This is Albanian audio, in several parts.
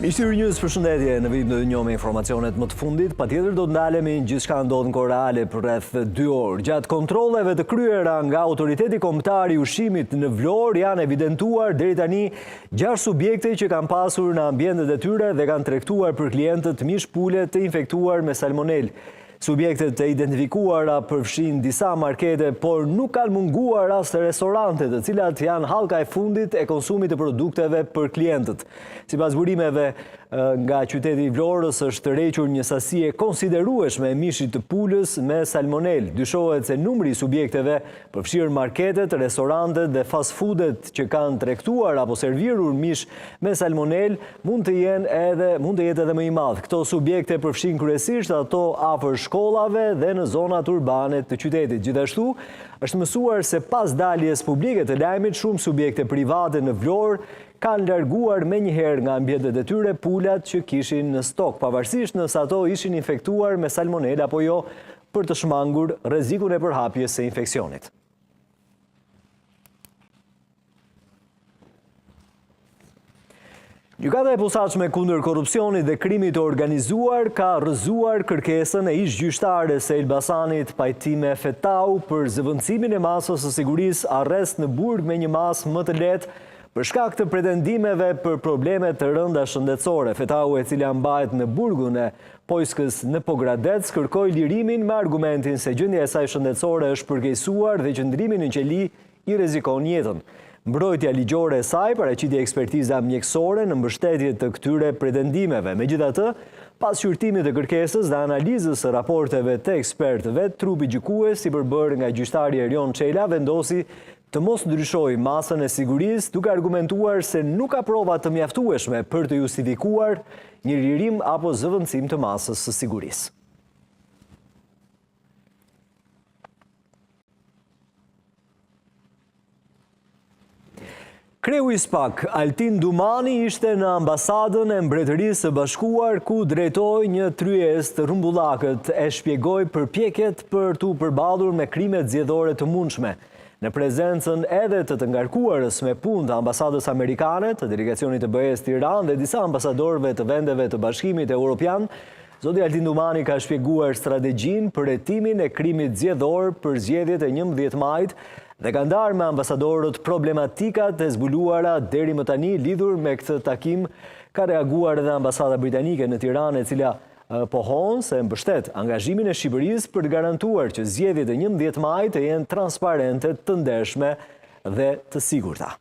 Ishtë News, përshëndetje, në vim do të njohim informacionet më të fundit, patjetër do të ndalemi gjithçka ndodh në kohë reale për rreth 2 orë. Gjatë kontrolleve të kryera nga Autoriteti Kombëtar i Ushqimit në Vlorë janë evidentuar deri tani 6 subjekte që kanë pasur në ambientet e tyre dhe kanë tregtuar për klientët mish pule të infektuar me salmonelë. Subjektet e identifikuara përfshin disa markete, por nuk kanë munguar as restorante, të cilat janë hallka e fundit e konsumit të produkteve për klientët. Sipas burimeve nga qyteti i Vlorës është tërhequr një sasi e konsiderueshme e mishit të pulës me salmonelë. Dyshohet se numri i subjekteve përfshirë marketet, restorantet dhe fast foodet që kanë tregtuar apo servirur mish me salmonelë mund të jetë edhe më i madh. Këto subjekte përfshin kryesisht ato afër shkollave dhe në zonat urbane të qytetit. Gjithashtu, është mësuar se pas daljes publike të lajmit, shumë subjekte private në Vlorë kanë larguar menjëherë nga ambientet e tyre pulat që kishin në stok, pavarësisht nëse ato ishin infektuar me salmonelë apo jo, për të shmangur rrezikun e përhapjes së infeksionit. Gjykata e posaçme kundër korrupsionit dhe krimit të organizuar ka rrëzuar kërkesën e ish-gjyqtares së Elbasanit Pajtime Fetau për zëvendësimin e masës së sigurisë arrest në burg me një masë më të lehtë për shkak të pretendimeve për probleme të rënda shëndetësore. Fetau, e cila mbahet në burgun e Pojskës në Pogradec, kërkoi lirimin me argumentin se gjendja e saj shëndetësore është përkeqësuar dhe qëndrimi në qeli i rrezikon jetën. Mbrojtja ligjore e saj paraqiti ekspertiza mjekësore në mbështetje të këtyre pretendimeve. Megjithatë, pas shqyrtimit të kërkesës dhe analizës së raporteve të ekspertëve, trupi gjykues i përbërë nga gjyqtari Erion Çela vendosi të mos ndryshojë masën e sigurisë, duke argumentuar se nuk ka prova të mjaftueshme për të justifikuar një lirim apo zëvendësim të masës së sigurisë. Kreu i SPAK, Altin Dumani, ishte në ambasadën e Mbretërisë së Bashkuar, ku drejtoi një tryezë të rrumbullakët, e shpjegoi përpjekjet për t'u përballur me krimet zgjedhore të mundshme. Në prezencën edhe të ngarkuarës me punë të ambasadës amerikane, të delegacionit të BE-s të Iran dhe disa ambasadorëve të vendeve të Bashkimit Evropian, zoti Altin Dumani ka shpjeguar strategjinë për hetimin e krimit zgjedhor për zgjedhjet e 11 majit dhe ka ndarë me ambasadorët problematikat e zbuluara deri më tani lidhur me këtë takim. Ka reaguar edhe ambasada britanike në Tiranë, e cila pohon se mbështet angazhimin e Shqipërisë për të garantuar që zgjedhjet e 11 majit të jenë transparente, të ndershme dhe të sigurta.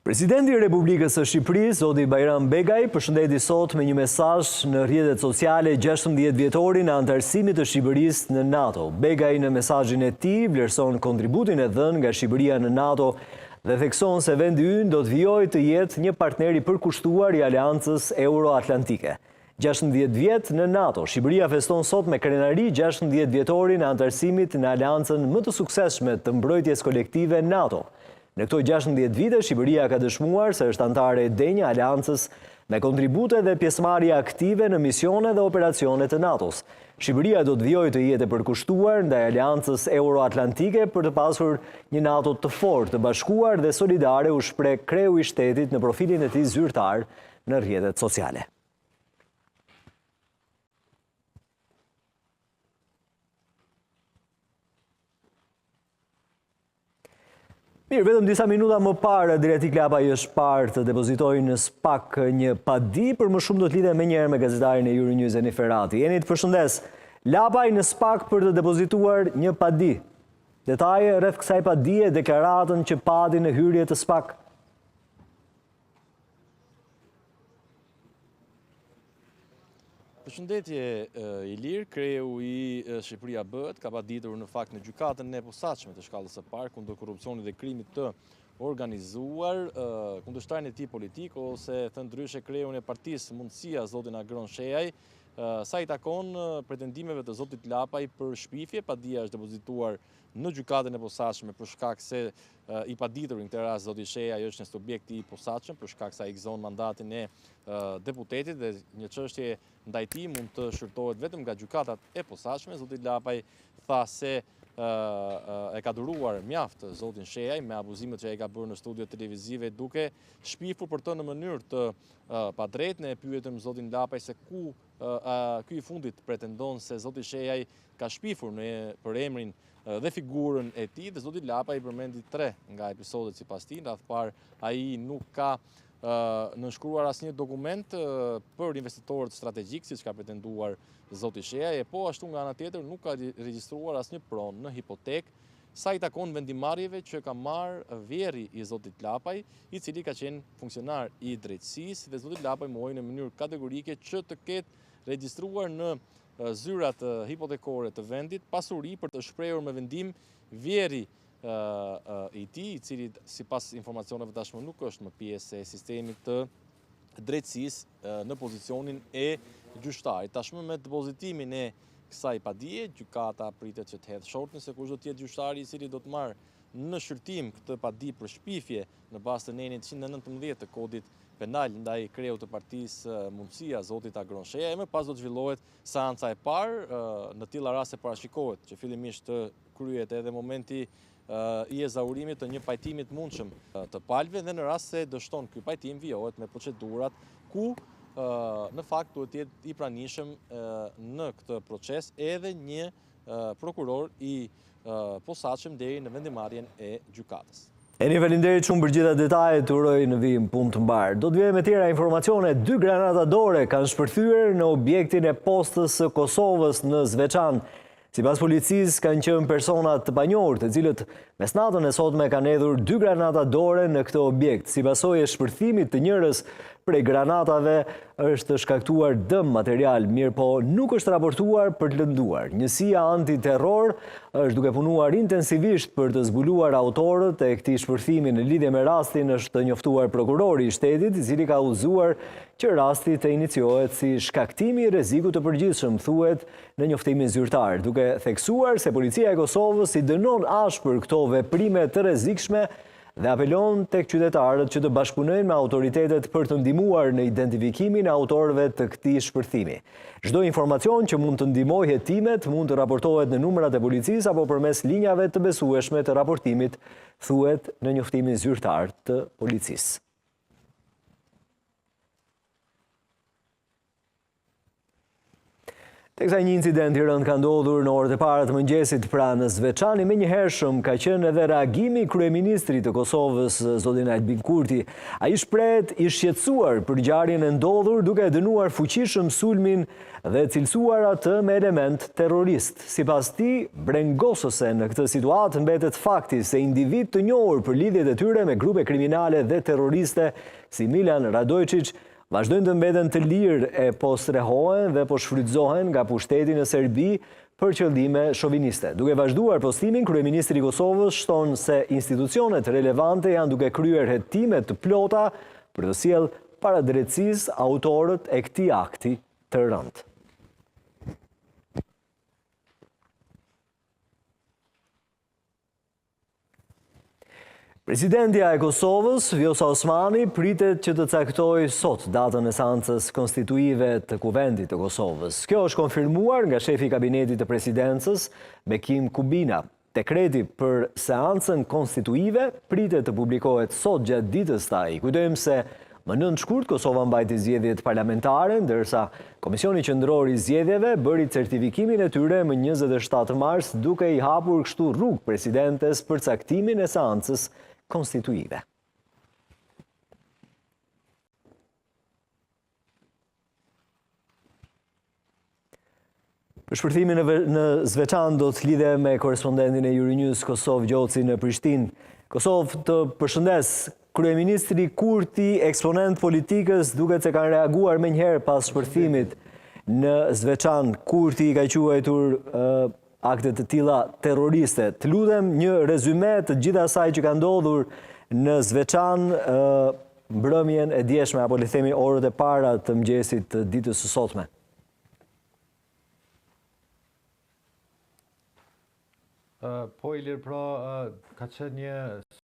Presidenti i Republikës së Shqipërisë, zoti Bajram Begaj, përshëndeti sot me një mesazh në rrjetet sociale 16 vjetorin e antarësimit të Shqipërisë në NATO. Begaj në mesazhin e tij vlerëson kontributin e dhënë nga Shqipëria në NATO dhe thekson se vendi ynë do të vijojë të jetë një partner i përkushtuar i Aleancës Euro-Atlantike. 16 vjet në NATO, Shqipëria feston sot me krenari 16 vjetorin e antarësimit në Aleancën më të suksesshme të mbrojtjes kolektive NATO. Në këto 16 vite, Shqipëria ka dëshmuar se është antare e denjë e Aleancës me kontribute dhe pjesëmarrje aktive në misione dhe operacione të NATO-s. Shqipëria do të vijojë të jetë e përkushtuar ndaj Aleancës Euro-Atlantike për të pasur një NATO të fortë, të bashkuar dhe solidare, u shpreh kreu i shtetit në profilin e tij zyrtar në rrjetet sociale. Mirë, vetëm disa minuta më parë, Drejti Klapaj është parë të depozitojë në SPAK një padi. Për më shumë do të lidhem menjëherë me gazetarin e Euronews Enifer Rati. Jeni të përshëndes. Lapaj në SPAK për të depozituar një padi. Detaje rreth kësaj padie, deklaratën që padi në hyrje të SPAK. Përshëndetje Ilir, kreu i Shqipëria Bëhet ka paditur në fakt në gjykatën e posaçme të shkallës së parë kundër korrupsionit dhe krimit të organizuar, kundërshtarin e tij politik ose të ndryshe kreun e partisë Mundësia, zotin Agron Shejaj, sa i takon pretendimeve të zotit Lapaj për shpifje. Padia është depozituar në gjykatën e posaçme për shkak se i paditur në këtë rast zoti Shejaj është një subjekt i posaçëm për shkak se ai gëzon mandatin e deputetit dhe një çështje ndaj tij mund të shërtohet vetëm nga gjykatat e posaçme. Zoti Lapaj tha se e ka duruar mjaft zotin Shejaj me abuzimet që e ka bërë në studio televizive duke shpifur për të në mënyrë të padrejtë. Ne e pyetëm zotin Lapaj se ku ky i fundit pretendon se zoti Shejaj ka shpifur për emrin dhe figurën e tij, dhe zoti Lapaj i përmendi 3 nga episodet sipas tij. Rreth parë ai nuk ka nënshkruar asnjë dokument për investitorët strategjik, siç ka pretenduar zoti Shejaj, po ashtu nga ana tjetër nuk ka regjistruar asnjë pronë në hipotekë sa i takon vendimarrjeve që ka marrë vjerri i zotit Lapaj, i cili ka qenë funksionar i drejtësisë, dhe zoti Lapaj mohoi në mënyrë kategorike që të ketë regjistruar në zyrat hipotekore të vendit pasuri për të shprehur me vendim vjerri i tij, i cili sipas informacioneve tashmë nuk është më pjesë e sistemit të drejtësisë në pozicionin e gjyqtarit. Tashmë me depozitimin e kësaj padije, gjykata pritet që të hedhë shortën se kush do të jetë gjyqtari i cili do të marrë në shqyrtim këtë padi për shpifje në bazë të nenit 119 të kodit penal ndaj kreut të partisë Mundësia, zotit Agron Shejaj. Më pas do të zhvillohet seanca e parë, në tilla raste parashikohet që fillimisht të kryhet edhe momenti i ezaurimit të një pajtimi të mundshëm të palëve, dhe në rast se dështon ky pajtim vijohet me procedurat ku në fakt duhet të jetë i pranishëm në këtë proces edhe një prokuror i posaçëm deri në vendimarrjen e gjykatës. Eni, faleminderit shumë për gjitha detajet, uroj në vijim punë të mbarë. Do të vijmë me tjera informacione. 2 granata dore kanë shpërthyer në objektin e postës së Kosovës në Zveçan. Sipas policisë kanë qenë persona të panjohur, të cilët mesnatën e sotme kanë hedhur 2 granata dore në këtë objekt. Sipas saj shpërthimit të njërës prej granatave është shkaktuar dëm material, mirë po nuk është raportuar për të lënduar. Njësia antiterror është duke punuar intensivisht për të zbuluar autorët e këtij shpërthimi. Në lidhje me rastin është njoftuar prokurori i shtetit, i cili ka udhëzuar që rasti të iniciohet si shkaktimi i rrezikut të përgjithshëm, thuhet në njoftimin zyrtar, duke theksuar se policia e Kosovës i dënon ashpër këto veprime të rrezikshme dhe apelon tek qytetarët që të bashkëpunojnë me autoritetet për të ndihmuar në identifikimin e autorëve të këtij shpërthimi. Çdo informacion që mund të ndihmojë hetimet mund të raportohet në numrat e policisë apo përmes linjave të besueshme të raportimit, thuhet në njoftimin zyrtar të policisë. Teksa një incident i rënd ka ndodhur në orët e para të mëngjesit pra në Zveçan, menjëhershëm ka qenë edhe reagimi i kryeministrit të Kosovës, zotin Albin Kurti. Ai shprehet i shqetësuar për ngjarjen e ndodhur, duke dënuar fuqishëm sulmin dhe cilësuar atë me element terrorist. Sipas tij, brengosëse në këtë situatë mbetet fakti se individ të njohur për lidhjet e tyre me grupe kriminale dhe terroriste si Milan Radojčić vazhdojnë të mbeten të lirë e po strehohen dhe po shfrytëzohen nga pushteti në Serbi për qëllime shoviniste. Duke vazhduar postimin, kryeministri i Kosovës shton se institucionet relevante janë duke kryer hetime të plota për të sjellë para drejtësisë autorët e këtij akti të rëndë. Presidentja e Kosovës, Vjosa Osmani, pritet që të caktojë sot datën e seancës konstituive të Kuvendit të Kosovës. Kjo është konfirmuar nga shefi i kabinetit të presidencës, Bekim Kubina. Dekreti për seancën konstituive pritet të publikohet sot gjatë ditës taj. Kujtojmë se më 9 shkurt Kosova mbajti zgjedhjet parlamentare, ndërsa Komisioni Qendror i Zgjedhjeve bëri certifikimin e tyre më 27 mars, duke i hapur kështu rrugë presidentes për caktimin e seancës konstituive. Për shpërthimin në Zveçan do të lidhe me korespondentin e Euronews Kosovë Gjoci në Prishtinë. Kosovë të përshëndes, kryeministri Kurti, eksponent politikës, duket se kanë reaguar menjëherë pas shpërthimit në Zveçan. Kurti ka quajtur akte të tilla terroriste. Të lutem një rezume të gjithë asaj që ka ndodhur në Zveçan mbrëmjen e djeshme, apo le të themi orët e para të mëngjesit të ditës së sotme. Po Ilir, pra ka qenë një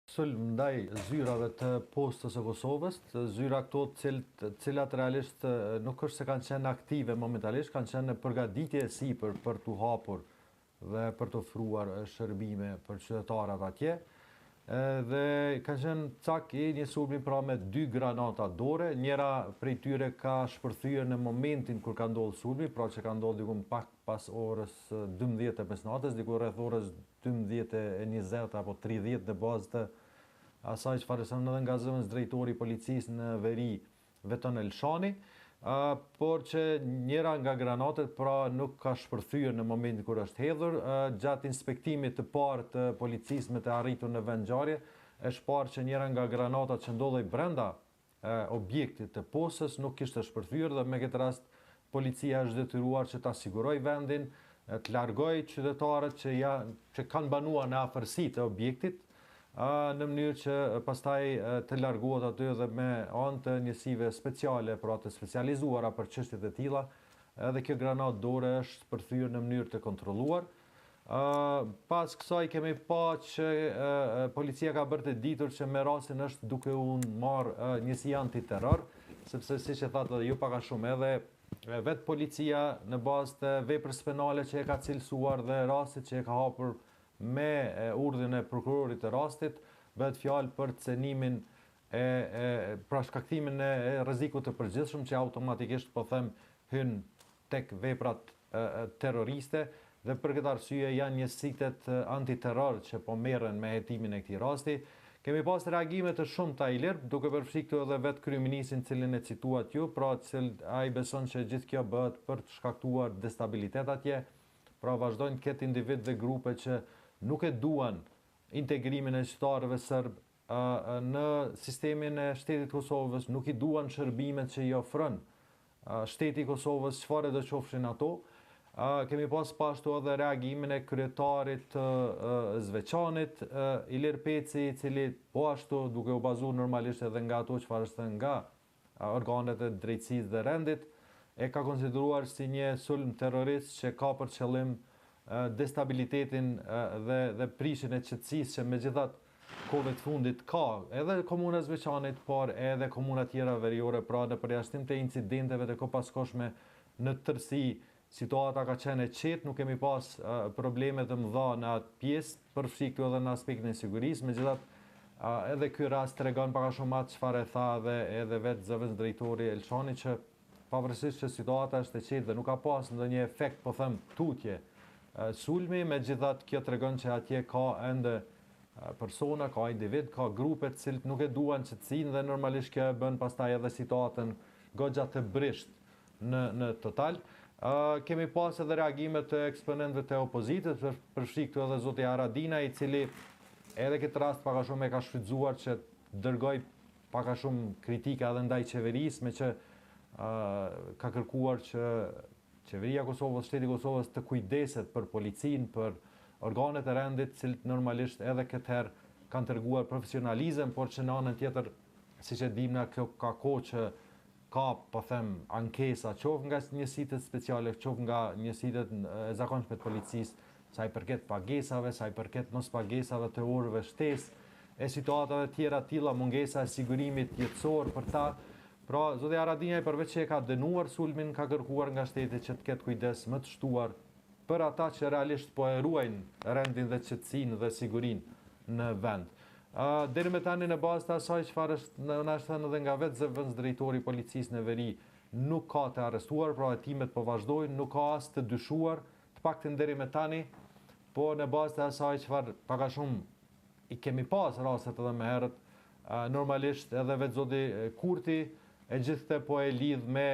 sulm ndaj zyrave të postës së Kosovës, zyra këto të cilat realisht nuk është se kanë qenë aktive momentalisht, kanë qenë në përgatitje sipër për t'u hapur dhe për të ofruar shërbime për qytetarët atje. Dhe ka qenë cak i një sulmi pra me 2 granata dore, njëra prej tyre ka shpërthyer në momentin kur ka ndodhur sulmi, pra që ka ndodhur diku pak pas orës 12 të mesnatës, diku rreth orës 12:20 apo 30 në bazë të asaj çfarë thënë edhe nga zëvendës drejtori i policisë në veri Veton Elshani, por që njëra nga granatet pra nuk ka shpërthyer në momentin kur është hedhur. Gjatë inspektimit të parë të policisë me të arritur në vend ngjarje, është parë që njëra nga granatat që ndodhej brenda objektit të posës nuk kishte shpërthyer dhe me këtë rast policia është detyruar që ta sigurojë vendin, të largojë qytetarët që kanë banuar në afërsi të objektit, në mënyrë që pastaj të largohet aty dhe me anë të njësive speciale, pra të specializuara për çështjet e tilla, edhe kjo granatë dore është përthyer në mënyrë të kontrolluar. Pas kësaj kemi pa që policia ka bërë të ditur që me rastin është duke u marrë njësi antiterror, sepse siç e thatë edhe ju pak a shumë edhe vetë policia në bazë të veprës penale që e ka cilësuar dhe rastit që e ka hapur me urdhën e prokurorit të rastit, bëhet fjalë për cenimin pra shkaktimin e rrezikut të përgjithshëm që automatikisht po them hyn tek veprat terroriste dhe për këtë arsye janë njësitet antiterror që po merren me hetimin e këtij rasti. Kemi pas reagime të shumta Ilir, duke përfshirë këtu edhe vetë kryeministin cilin e cituat ju, pra ai beson që gjithë kjo bëhet për të shkaktuar destabilitet atje, pra vazhdojnë të ketë individ dhe grupe që nuk e duan integrimin e qytetarëve serb në sistemin e shtetit Kosovës, nuk i duan shërbimet që i ofron shteti i Kosovës, çfarë do qofshin ato. Kemi pas pashtu edhe reagimin e kryetarit të Zveçanit, Ilir Peci, i cili po ashtu duke u bazuar normalisht edhe nga ato çfarë është nga organet e drejtësisë dhe rendit, e ka konsideruar si një sulm terrorist që ka për qëllim destabilitetin dhe prishjen e qetësisë që megjithatë kohëve të fundit ka edhe komuna e Zveçanit, por edhe komuna tjera veriore, pra në përjashtim të incidenteve të kopaskoshme në tërësi situata ka qenë e qetë, nuk kemi pas probleme të mëdha në atë pjesë, përfshi këtu edhe në aspektin e sigurisë, megjithatë edhe ky rast tregon pak a shumë atë çfarë tha edhe vetë zëvendës drejtori Elshani, që pavarësisht që situata është e qetë dhe nuk ka pas ndonjë efekt, po them, tutje sulmi, megjithatë kjo tregon që atje ka ende persona, ka individ, ka grupe të cilët nuk e duan qetësinë dhe normalisht kjo bën pastaj edhe situatën goxha të brisht në total. Kemi pas edhe reagime të eksponentëve të opozitës, përfshi këtu edhe zoti Haradinaj, i cili edhe këtë rast pak a shumë e ka shfrytzuar që dërgoj pak a shumë kritika edhe ndaj qeverisë, me që ka kërkuar që qeveria Kosovës, shteti Kosovës të kujdeset për policinë, për organet e rendit, cilët normalisht edhe këtë herë kanë treguar profesionalizëm, por që në anën tjetër, siç e dimë na, kjo ka kohë që ka, po them, ankesa, qoftë nga njësitë speciale, qoftë nga njësitë e zakonshme të policisë, sa i përket pagesave, sa i përket mos pagesave të orëve shtesë, e situatave tjera tilla, mungesa e sigurimit jetësor për ta. Pra, zoti Haradinaj përveç që e ka dënuar sulmin, ka kërkuar nga shteti që të ketë kujdes më të shtuar për ata që realisht po e ruajnë rendin dhe qetësinë dhe sigurinë në vend. Deri me tani në bazë të asaj çfarë na është thënë edhe nga vetë zëvendës drejtori i policisë në veri, nuk ka të arrestuar, pra hetimet po vazhdojnë, nuk ka as të dyshuar, të paktën deri me tani, po në bazë të asaj çfarë pak a shumë i kemi pas rastet edhe më herët, normalisht edhe vetë zoti Kurti e gjithë po e lidh me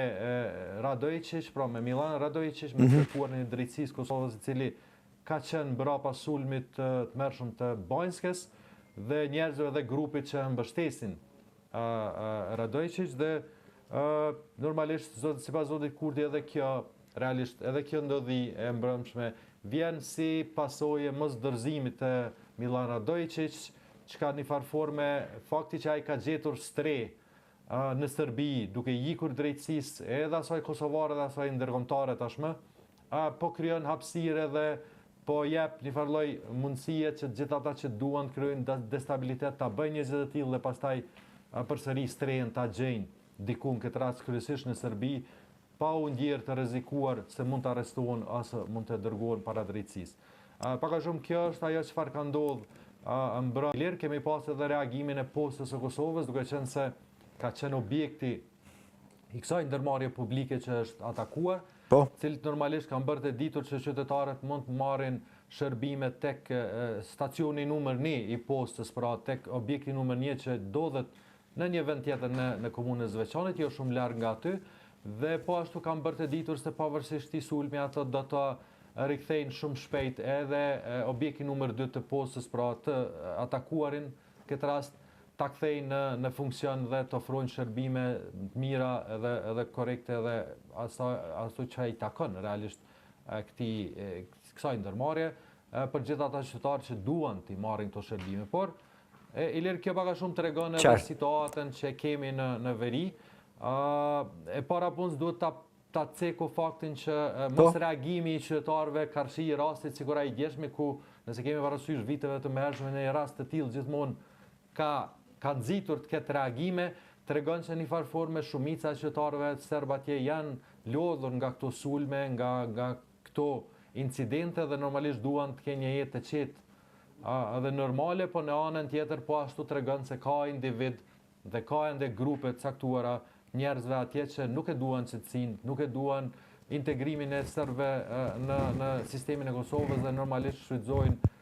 Radojčić, pra me Milan Radojčić, me kërkuarin e drejtësisë Kosovës, i cili ka qenë brapa sulmit të mërshëm të Banjskës dhe njerëzve dhe grupit që mbështesin Radojčić dhe normalisht sipas zotit Kurti edhe kjo realisht edhe kjo ndodhi e mbrëmshme vjen si pasojë mos dorëzimit të Milan Radojčić, që ka një farforme fakti që ai ka gjetur stre në Serbi, duke ikur drejtësisë edhe asaj kosovare dhe asaj ndërkombëtare tashmë, po krijon hapësirë dhe po jep një farë lloj mundësie që gjithë ata që duan të kryejnë destabilitet ta bëjnë një gjë të tillë dhe pastaj përsëri strehen ta gjejnë diku në këtë rast kryesisht në Serbi, pa u ndjerë të rrezikuar se mund të arrestohen ose mund të dërgohen para drejtësisë. Pak a shumë kjo është ajo çfarë ka ndodhur mbrëmje. Kemi pas edhe reagimin e postës së Kosovës, duke qenë se ka qenë objekti i kësaj ndërmarrje publike që është atakuar, cilët normalisht kanë bërë të ditur që qytetarët mund të marrin shërbime tek stacioni numër 1 i postës, pra tek objekti numër 1 që ndodhet në një vend tjetër në komunën e Zveçanit, jo shumë larg nga aty, dhe po ashtu kanë bërë të ditur se pavarësisht i sulmi ato do të rikthejnë shumë shpejt edhe objekti numër 2 të postës, pra të atakuarin këtë rast, ta kthejnë në funksion dhe të ofrojnë shërbime mira edhe korekte dhe ashtu që i takon realisht kësaj ndërmarrje për gjithë ata qytetarë që duan të marrin këto shërbime. Por Ilir, kjo pak a shumë tregon edhe situatën që kemi në veri. E para punës duhet ta ceku faktin që mos reagimi i qytetarëve karshi i rastit sikur ai djeshmi, ku nëse kemi parasysh viteve të mëhershme në një rast të tillë gjithmonë ka nxitur të ketë reagime, tregon që në një farë forme shumica e qytetarëve serb atje janë lodhur nga këto sulme, nga këto incidente dhe normalisht duan të kenë një jetë të qetë edhe normale, po në anën tjetër po ashtu tregon se ka individ dhe ka ende grupe të caktuara njerëzve atje që nuk e duan qetësinë, nuk e duan integrimin e serbëve në sistemin e Kosovës dhe normalisht shfrytëzojnë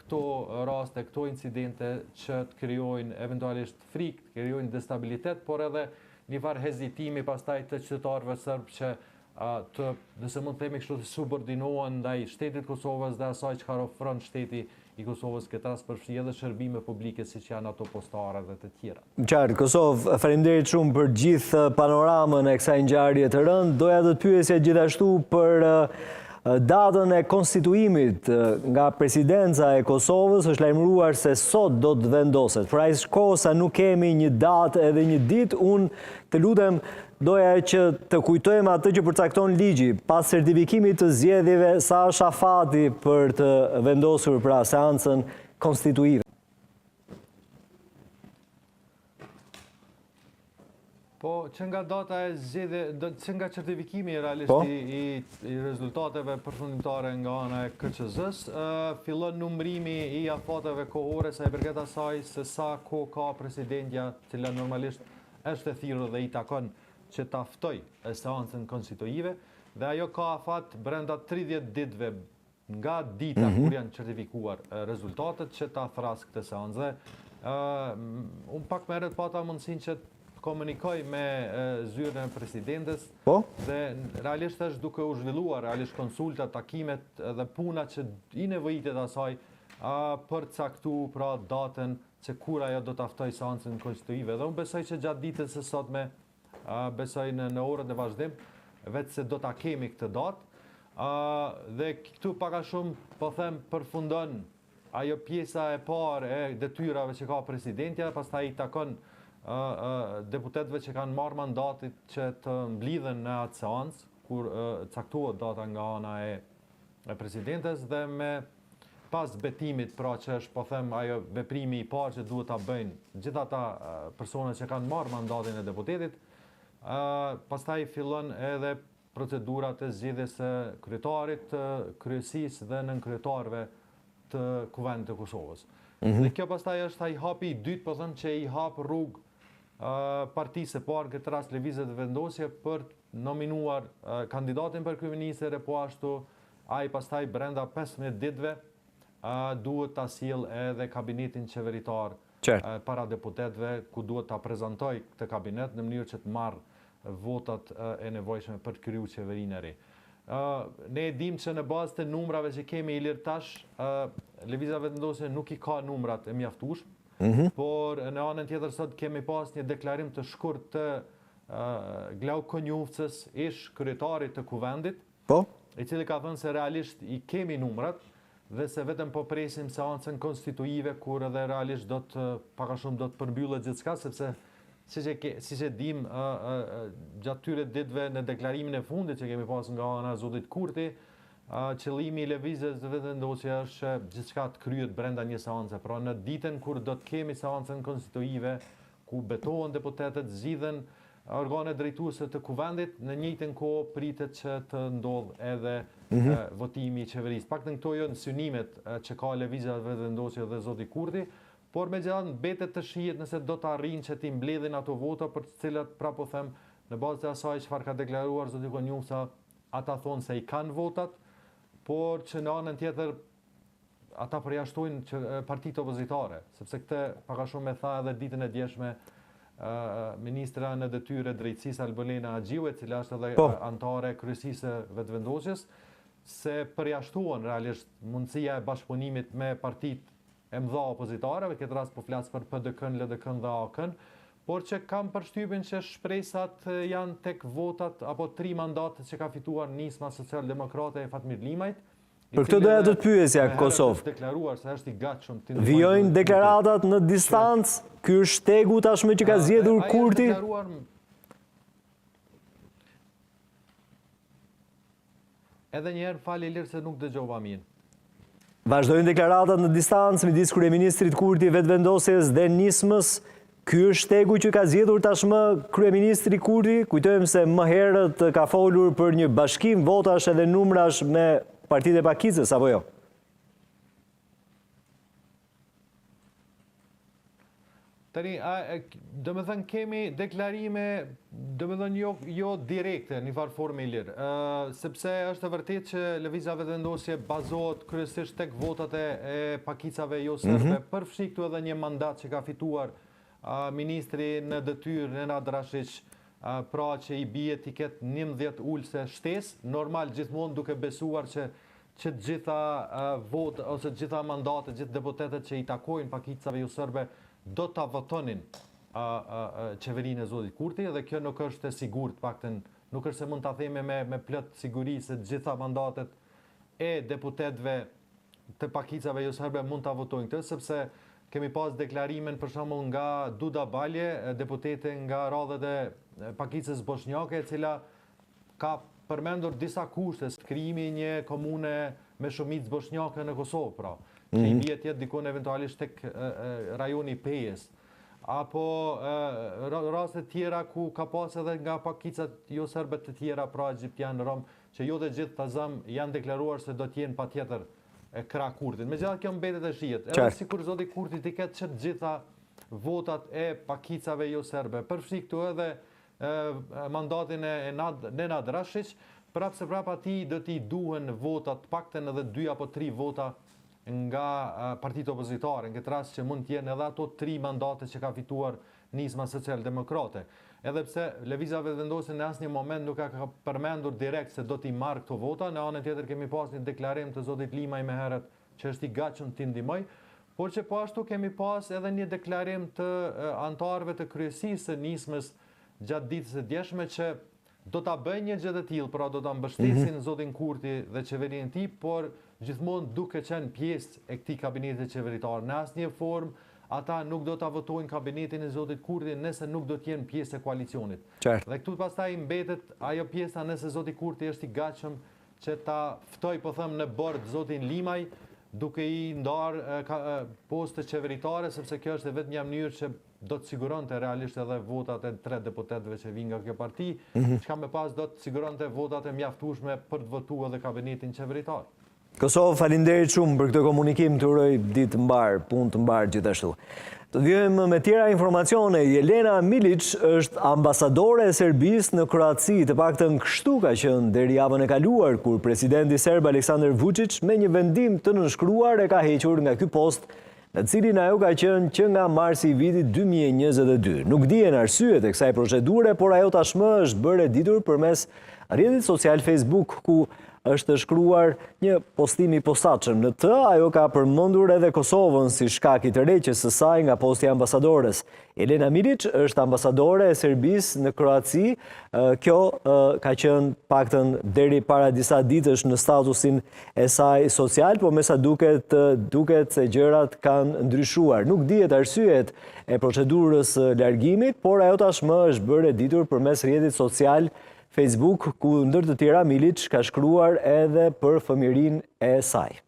këto raste, këto incidente që të krijojnë eventualisht frikë, të krijojnë destabilitet, por edhe një farë hezitimi pastaj të qytetarëve serb që nëse mund të themi kështu, të subordinohen ndaj shtetit Kosovës dhe asaj që ka ofron shteti i Kosovës, këtë rast përfshi edhe shërbime publike siç janë ato postare dhe të tjera. Qartë, Kosovë, faleminderit shumë për gjithë panoramën e kësaj ngjarje të rëndë. Doja të pyesja gjithashtu për datën e konstituimit nga presidenca e Kosovës. Është lajmëruar se sot do të vendoset. Pra aq kohë sa nuk kemi një datë edhe një ditë, unë të lutem doja që të kujtojmë atë që përcakton ligji, pas certifikimit të zgjedhjeve, sa është afati për të vendosur pra seancën konstituive. Po, që nga data e zgjedhje, që nga certifikimi realisht i rezultateve përfundimtare nga ana e KQZ-s, fillon numrimi i afateve kohore sa i përket asaj se sa kohë ka presidentja, cila normalisht është e thirrur dhe i takon që ta ftoj seancën konstituive, dhe ajo ka afat brenda 30 ditëve nga dita kur janë certifikuar rezultatet që ta thras këtë seancë. Unë pak më herët pata mundësinë që komunikoj me zyrën e presidentes dhe realisht është duke u zhvilluar realisht konsulta, takimet dhe puna që i nevojitet asaj për caktu pra datën që kur ajo do ta ftoj seancën konstituive. Dhe unë besoj që gjatë ditës së sotme, besoj në orët e vazhdim, vetë se do ta kemi këtë datë, dhe këtu pak a shumë, po them, përfundon ajo pjesa e parë e detyrave që ka presidentja, pastaj i takon deputetëve që kanë marrë mandatit që të mblidhen në atë seancë, kur caktohet data nga ana e presidentes, dhe me pas betimit, pra që është, po them, ajo veprimi i parë që duhet ta bëjnë gjithë ata persona që kanë marrë mandatin e deputetit, pastaj fillon edhe procedurat e zgjedhjes së kryetarit, të kryesisë dhe nënkryetarëve të Kuvendit të Kosovës. Dhe kjo pastaj është ai hapi i dytë, po them, që i hap rrugë partisë së parë, këtë rast Lëvizje të Vendosje, për nominuar kandidatin për kryeministër, e po ashtu ai pastaj brenda 15 ditëve duhet ta sjellë edhe kabinetin qeveritar para deputetëve, ku duhet ta prezantoj këtë kabinet në mënyrë që të marrë votat e nevojshme për të krijuar qeverinë e re. Ne e dim që në bazë të numrave që kemi Ilir tash, Lëvizja Vendosje nuk i ka numrat e mjaftueshëm, por në anën tjetër sot kemi pas një deklarim të shkurt të Glauk Konjufcës, ish kryetarit të Kuvendit, i cili ka thënë se realisht i kemi numrat dhe se vetëm po presim seancën konstituive, kur edhe realisht pak a shumë do të përmbyllet gjithçka, sepse siç e dim gjatë tyre ditëve në deklarimin e fundit që kemi pas nga ana e zotit Kurti, qëllimi i Lëvizjes së Vendosje është që gjithçka të kryhet brenda një seance. Pra në ditën kur do të kemi seancën konstituive, ku betohen deputetët, zgjidhen organe drejtuese të kuvendit, në njëjtën kohë pritet që të ndodh edhe votimi i qeverisë. Paktën këto janë synimet që ka lëvizja vetëvendosje dhe zoti Kurti, por megjithatë mbetet të shihet nëse do të arrijnë që ti mbledhin ato vota për të cilat prapo them në bazë të asaj çfarë ka deklaruar zoti Konjusa, ata thonë se i kanë votat, por që në anën tjetër ata përjashtojnë që partitë opozitare, sepse këtë paka shumë e tha edhe ditën e djeshme ministra në detyrë drejtësisë Albulena Axhiu, e cila është edhe antare kryesisë vetëvendosjes, se përjashtuan realisht mundësia e bashkëpunimit me partitë e mëdha opozitare, në këtë rast po flas për PDK-n, LDK-n dhe AK-n, por që kam përshtypjen që shpresat janë tek votat apo 3 mandatet që ka fituar nisma socialdemokrate e Fatmir Limajt. Për këtë doja të të pyesja Kosovë. Deklaruar se është i gatshëm të vijojnë deklaratat në distancë, ky është shtegu tashmë që ka zgjedhur Kurti. Edhe njëherë fali lirë se nuk dëgjova mirë. Vazhdojnë deklaratat në distancë midis kryeministrit Kurti, vetëvendosjes dhe nismës. Ky është shtegu që ka zgjedhur tashmë kryeministri Kurti. Kujtojmë se më herët ka folur për një bashkim votash edhe numrash me partitë e Pakicës, apo jo? Tani, do me thënë kemi deklarime, do me thënë jo direkte, një farë forme i lirë, sepse është e vërtet që lëvizja vetëvendosje bazohet kryesisht tek votat e Pakicave jo serbe, përfshi këtu edhe një mandat që ka fituar ministri në detyrë Nenad Rashić, pra që i bie t'i ketë 11 ulse shtesë, normal gjithmonë duke besuar që gjitha vot ose gjitha mandate, gjithë deputetet që i takojnë Pakicave jo serbe do ta votonin qeverinë e zotit Kurti, dhe kjo nuk është e sigurt, paktën nuk është se mund ta themi me plot siguri se gjitha mandatet e deputetëve të Pakicave jo serbe mund ta votojnë këtë, sepse kemi pas deklarimin për shembull nga Duda Balje, deputete nga radhët e Pakicës bosnjake, e cila ka përmendur disa kushte, krijimi një komune me shumicë bosnjake në Kosovë, pra, që i bie tjetë dikon eventualisht tek rajoni Pejes, apo raste tjera ku ka pas edhe nga Pakicat jo serbe të tjera, pra egjiptian rom, që jo dhe gjithë të zëmë janë deklaruar se do t'jenë pa tjetër krah Kurtit. Megjithatë kjo mbetet e shihet. Edhe sikur zoti Kurti t'i ketë që gjitha votat e Pakicave jo serbe, përfshi këtu edhe mandatin e Nenad Rashić, prapse prapa atij do t'i duhen votat, paktën edhe 2 apo 3 vota nga partitë opozitare, në këtë rast që mund t'jenë edhe ato 3 mandate që ka fituar nisma socialdemokrate. Edhe pse lëvizja vetëvendosje në asnjë moment nuk ka përmendur direkt se do t'i marrë këto vota, në anën tjetër kemi pas një deklarim të zotit Limaj me herët që është i gatshëm t'i ndihmoj, por që po ashtu kemi pas edhe një deklarim të antarëve të kryesisë së nismës gjatë ditës së djeshme që do ta bëjnë një gjë të tillë, pra do ta mbështesin zotin Kurti dhe qeverinë e tij, por gjithmonë duke qenë pjesë e këtij kabineti qeveritar. Në asnjë formë ata nuk do ta votojnë kabinetin e zotit Kurti nëse nuk do të jenë pjesë e koalicionit. Dhe këtu pastaj mbetet ajo pjesa nëse zoti Kurti është i gatshëm që ta ftoj, po them, në bord zotin Limaj, duke i ndarë poste qeveritare, sepse kjo është vetëm një mënyrë që do të siguronte realisht edhe votat e 3 deputetëve që vinë nga kjo parti, çka më pas do të siguronte votat e mjaftueshme për të votuar edhe kabinetin qeveritar. Kosovë, faleminderit shumë për këtë komunikim, të uroj ditë mbar, punë të mbar gjithashtu. Të vijojmë me tjera informacione. Jelena Milić është ambasadore e Serbisë në Kroaci, të paktën kështu ka qenë deri javën e kaluar, kur presidenti serb Aleksandar Vučić me një vendim të nënshkruar e ka hequr nga ky post, në cilin ajo ka qenë që nga marsi i vitit 2022. Nuk dihen arsyet e kësaj procedure, por ajo tashmë është bërë e ditur përmes rrjetit social Facebook, ku është shkruar një postim i posaçëm. Në të, ajo ka përmendur edhe Kosovën si shkak i tërheqjes së saj nga posti i ambasadores. Jelena Milić është ambasadore e Serbisë në Kroaci. Kjo ka qenë paktën deri para disa ditësh në statusin e saj social, por me sa duket se gjërat kanë ndryshuar. Nuk dihet arsyet e procedurës së largimit, por ajo tashmë është bërë e ditur përmes rrjetit social Facebook, ku ndër të tjera Milić ka shkruar edhe për fëmijërinë e saj.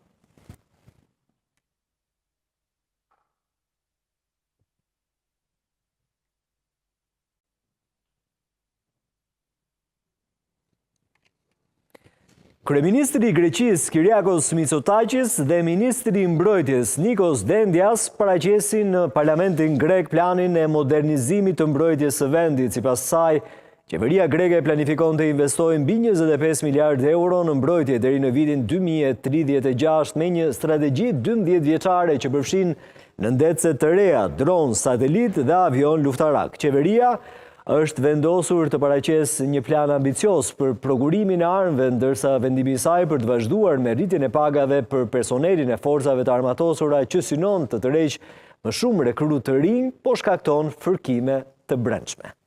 Kryeministri i Greqisë Kyriakos Mitsotakis dhe Ministri i Mbrojtjes Nikos Dendias paraqesin në Parlamentin grek planin e modernizimit të mbrojtjes së vendit. Sipas saj, qeveria greke planifikon të investojë mbi 25 miliardë euro në mbrojtje deri në vitin 2036 me një strategji 12 vjeçare që përfshin nëndetse të reja, dron, satelit dhe avion luftarak. Qeveria është vendosur të paraqesë një plan ambicios për prokurimin e armëve, ndërsa vendimi i saj për të vazhduar me rritjen e pagave për personelin e forcave të armatosura që synon të tërheqë më shumë rekrutë të rinj, po shkakton fërkime të brendshme.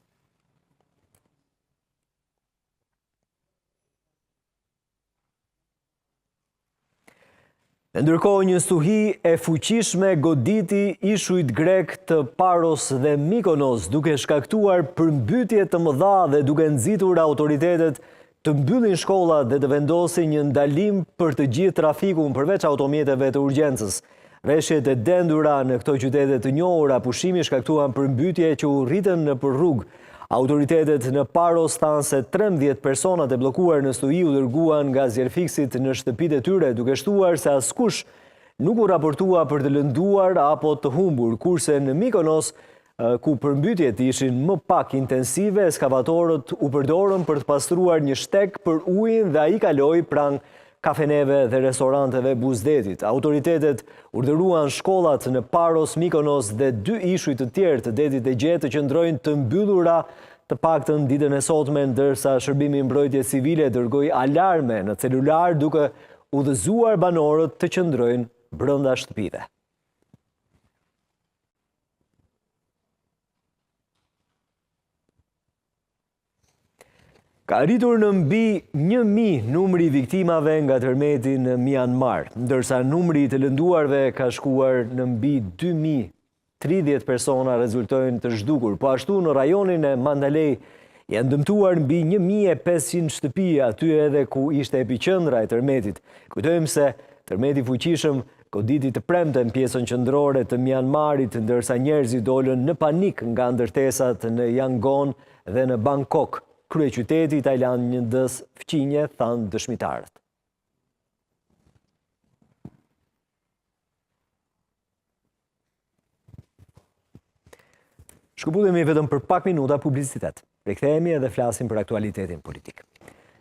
Ndërkohë, një stuhi e fuqishme goditi ishujt grek të Paros dhe Mykonos, duke shkaktuar përmbytje të mëdha dhe duke nxitur autoritetet të mbyllin shkollat dhe të vendosin një ndalim për të gjithë trafikun përveç automjeteve të urgjencës. Rreshjet e dendura në këto qytete të njohura pushimi shkaktuan përmbytje që u rritën nëpër rrugë. Autoritetet në Paros thanë se 13 personat e bllokuar në stuhi u dërguan nga zjerfiksit në shtëpitë e tyre, duke shtuar se askush nuk u raportua për të lënduar apo të humbur, kurse në Mykonos, ku përmbytjet ishin më pak intensive, ekskavatorët u përdorën për të pastruar një shtek për ujin dhe ai kaloi pranë kafeneve dhe restoranteve buzdetit. Autoritetet urdhëruan shkollat në Paros, Mykonos dhe 2 ishuj të tjerë të detit e Gjet të qëndrojnë të mbyllura të paktën ditën e sotme, ndërsa shërbimi mbrojtje civile dërgoi alarme në celular duke udhëzuar banorët të qëndrojnë brenda shtëpive. Ka rritur në mbi 1.000 numri i viktimave nga tërmeti në Myanmar, ndërsa numri i të lënduarve ka shkuar në mbi 2.030 persona rezultojnë të zhdukur. Po ashtu në rajonin e Mandalay janë dëmtuar mbi 1.500 shtëpi, aty edhe ku ishte epiqendra e tërmetit. Kujtojmë se tërmeti fuqishëm goditi të premte në pjesën qendrore të Myanmarit, ndërsa njerëzit dolën në panik nga ndërtesat në Yangon dhe në Bangkok. Kryeqyteti i Tajland një dës fqinje, thanë dëshmitarët. Shkëputemi vetëm për pak minuta publicitet. Rikthehemi edhe flasim për aktualitetin politik.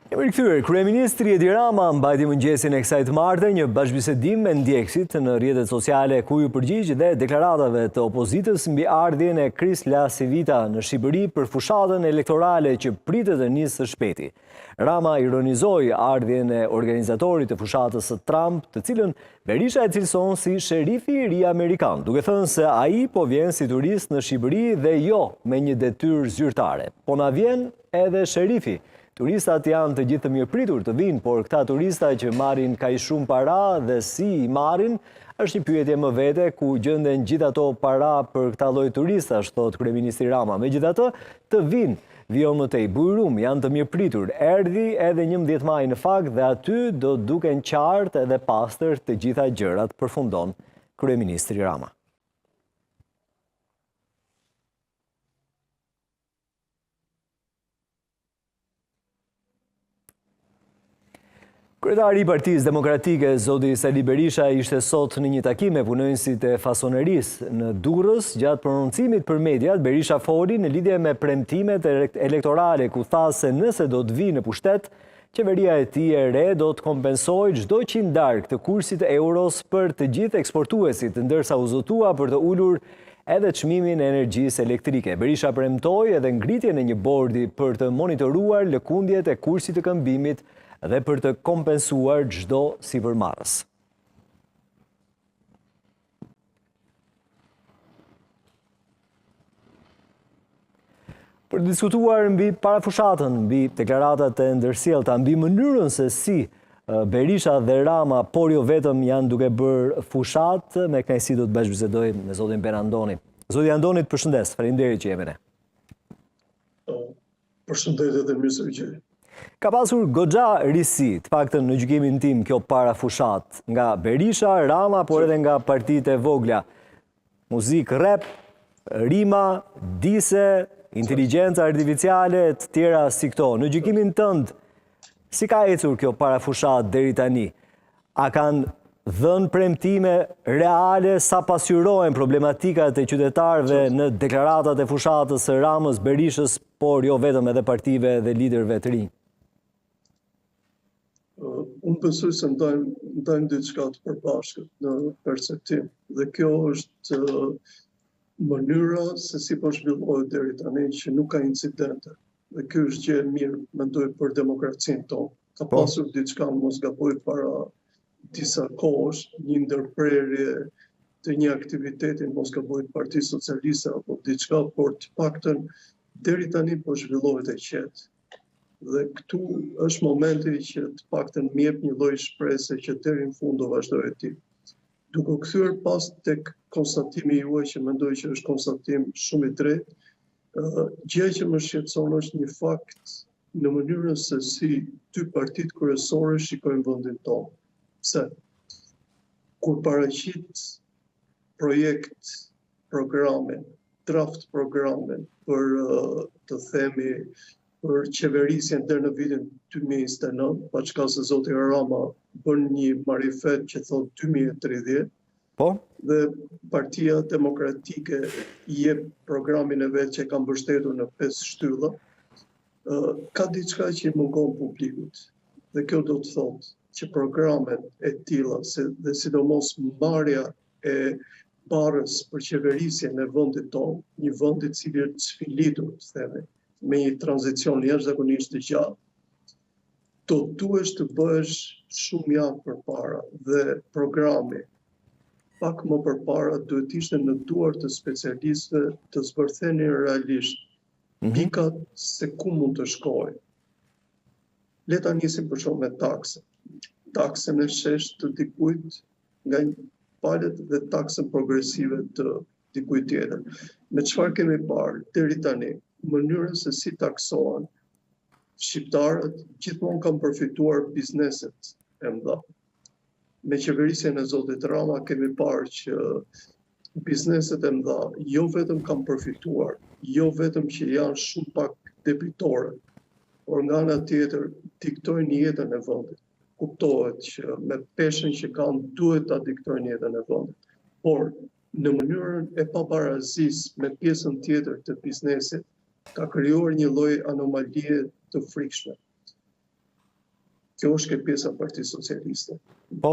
Jemi rikthyer, kryeministri Edi Rama mbajti mëngjesin e kësaj të martë një bashkëbisedim me ndjekësit në rrjetet sociale ku ju përgjigj dhe deklaratave të opozitës mbi ardhjen e Kris Lasivita në Shqipëri për fushatën elektorale që pritet të nisë së shpejti. Rama ironizoi ardhjen e organizatorit të fushatës së Trump, të cilën Berisha e cilëson si sherifi i ri amerikan, duke thënë se ai po vjen si turist në Shqipëri dhe jo me një detyrë zyrtare. Po na vjen edhe sherifi. Turistat janë të gjithë të mirëpritur të vinë, por këta turista që marrin kaq shumë para dhe si i marrin, është një pyetje më vete ku gjenden gjithë ato para për këta lloj turistash, thot kryeministri Rama. Megjithatë, të vinë vijon më tej bujrum, janë të mirëpritur. Erdhi edhe 11 maj në fakt dhe aty do duken qartë edhe pastër të gjitha gjërat, përfundon kryeministri Rama. Kryetari i Partisë Demokratike, zoti Sali Berisha, ishte sot në një takim me punonësit e fasonerisë në Durrës. Gjatë prononcimit për mediat, Berisha foli në lidhje me premtimet elektorale, ku tha se nëse do të vijë në pushtet, qeveria e tij e re do të kompensojë çdo qindark të kursit të euros për të gjithë eksportuesit, ndërsa u zotua për të ulur edhe çmimin e energjisë elektrike. Berisha premtoi edhe ngritjen e një bordi për të monitoruar lëkundjet e kursit të këmbimit dhe për të kompensuar çdo sipërmarrës. Për të diskutuar mbi parafushatën, mbi deklaratat e ndërsjellta, mbi mënyrën se si Berisha dhe Rama, por jo vetëm, janë duke bërë fushat, me kënaqësi do të bashkëbisedoj me zotin Perandoni. Zoti Andonit, përshëndes, faleminderit që jemi ne. Përshëndetje dhe mirë se vini. Ka pasur goxha risi, të paktën në gjykimin tim, kjo parafushat, nga Berisha, Rama, por edhe nga partitë e vogla. Muzikë rap, rima, dise, inteligjenca artificiale, të tjera si këto. Në gjykimin tënd, Si ka ecur kjo parafushat deri tani? A kanë dhënë premtime reale sa pasqyrojnë problematikat e qytetarëve në deklaratat e fushatës së Ramës, Berishës, por jo vetëm edhe partive dhe liderëve të rinj? Unë besoj se ndajmë diçka të përbashkët në perceptim. Dhe kjo është mënyra se si po zhvillohet deri tani që nuk ka incidente. Dhe kjo është gjë e mirë, mendoj, për demokracinë tonë. Ka pasur diçka, mos gaboj, para disa kohësh, një ndërprerje të një aktiviteti, mos gaboj, Partisë Socialiste apo diçka, por të paktën deri tani po zhvillohet e qetë. Dhe këtu është momenti që të paktën më jep një lloj shpresë që deri në fund do vazhdojë ti. Duke u kthyer pas tek konstatimi juaj, që mendoj që është konstatim shumë i drejtë, gjëja që më shqetëson është një fakt në mënyrën se si dy partitë kryesore shikojnë vendin tonë. Pse? Kur paraqit projekt, programin, draft programin për të themi për qeverisjen deri në vitin 2029, pa çka se zoti Rama bën një marifet që thot 2030, Po? Dhe Partia Demokratike i jep programin e vet që ka mbështetur në 5 shtylla, ka diçka që i mungon publikut. Dhe kjo do të thotë që programet e tilla dhe sidomos mbarja e barrës për qeverisjen e vendit tonë, një vend i cili është sfilitur, të themi, me një tranzicion jashtëzakonisht të gjatë, duhesh të bësh shumë javë përpara dhe programi pak më përpara duhet ishte në duar të specialistëve të zbërtheni realisht pikat se ku mund të shkojë. Le ta nisim për shkak me taksën. Taksën e shesh të dikujt nga palët dhe taksën progresive të dikujt tjetër. Me çfarë kemi parë deri tani? Mënyrën se si taksohen shqiptarët gjithmonë kanë përfituar bizneset e mëdha. Me qeverisjen e zotit Rama kemi parë që bizneset e mëdha jo vetëm kanë përfituar, jo vetëm që janë shumë pak debitore, por nga ana tjetër diktojnë jetën e vendit. Kuptohet që me peshën që kanë duhet ta diktojnë jetën e vendit. Por në mënyrën e pabarazisë me pjesën tjetër të biznesit, ka krijuar një lloj anomalie të frikshme. Kjo është ke pjesa e Partisë Socialiste.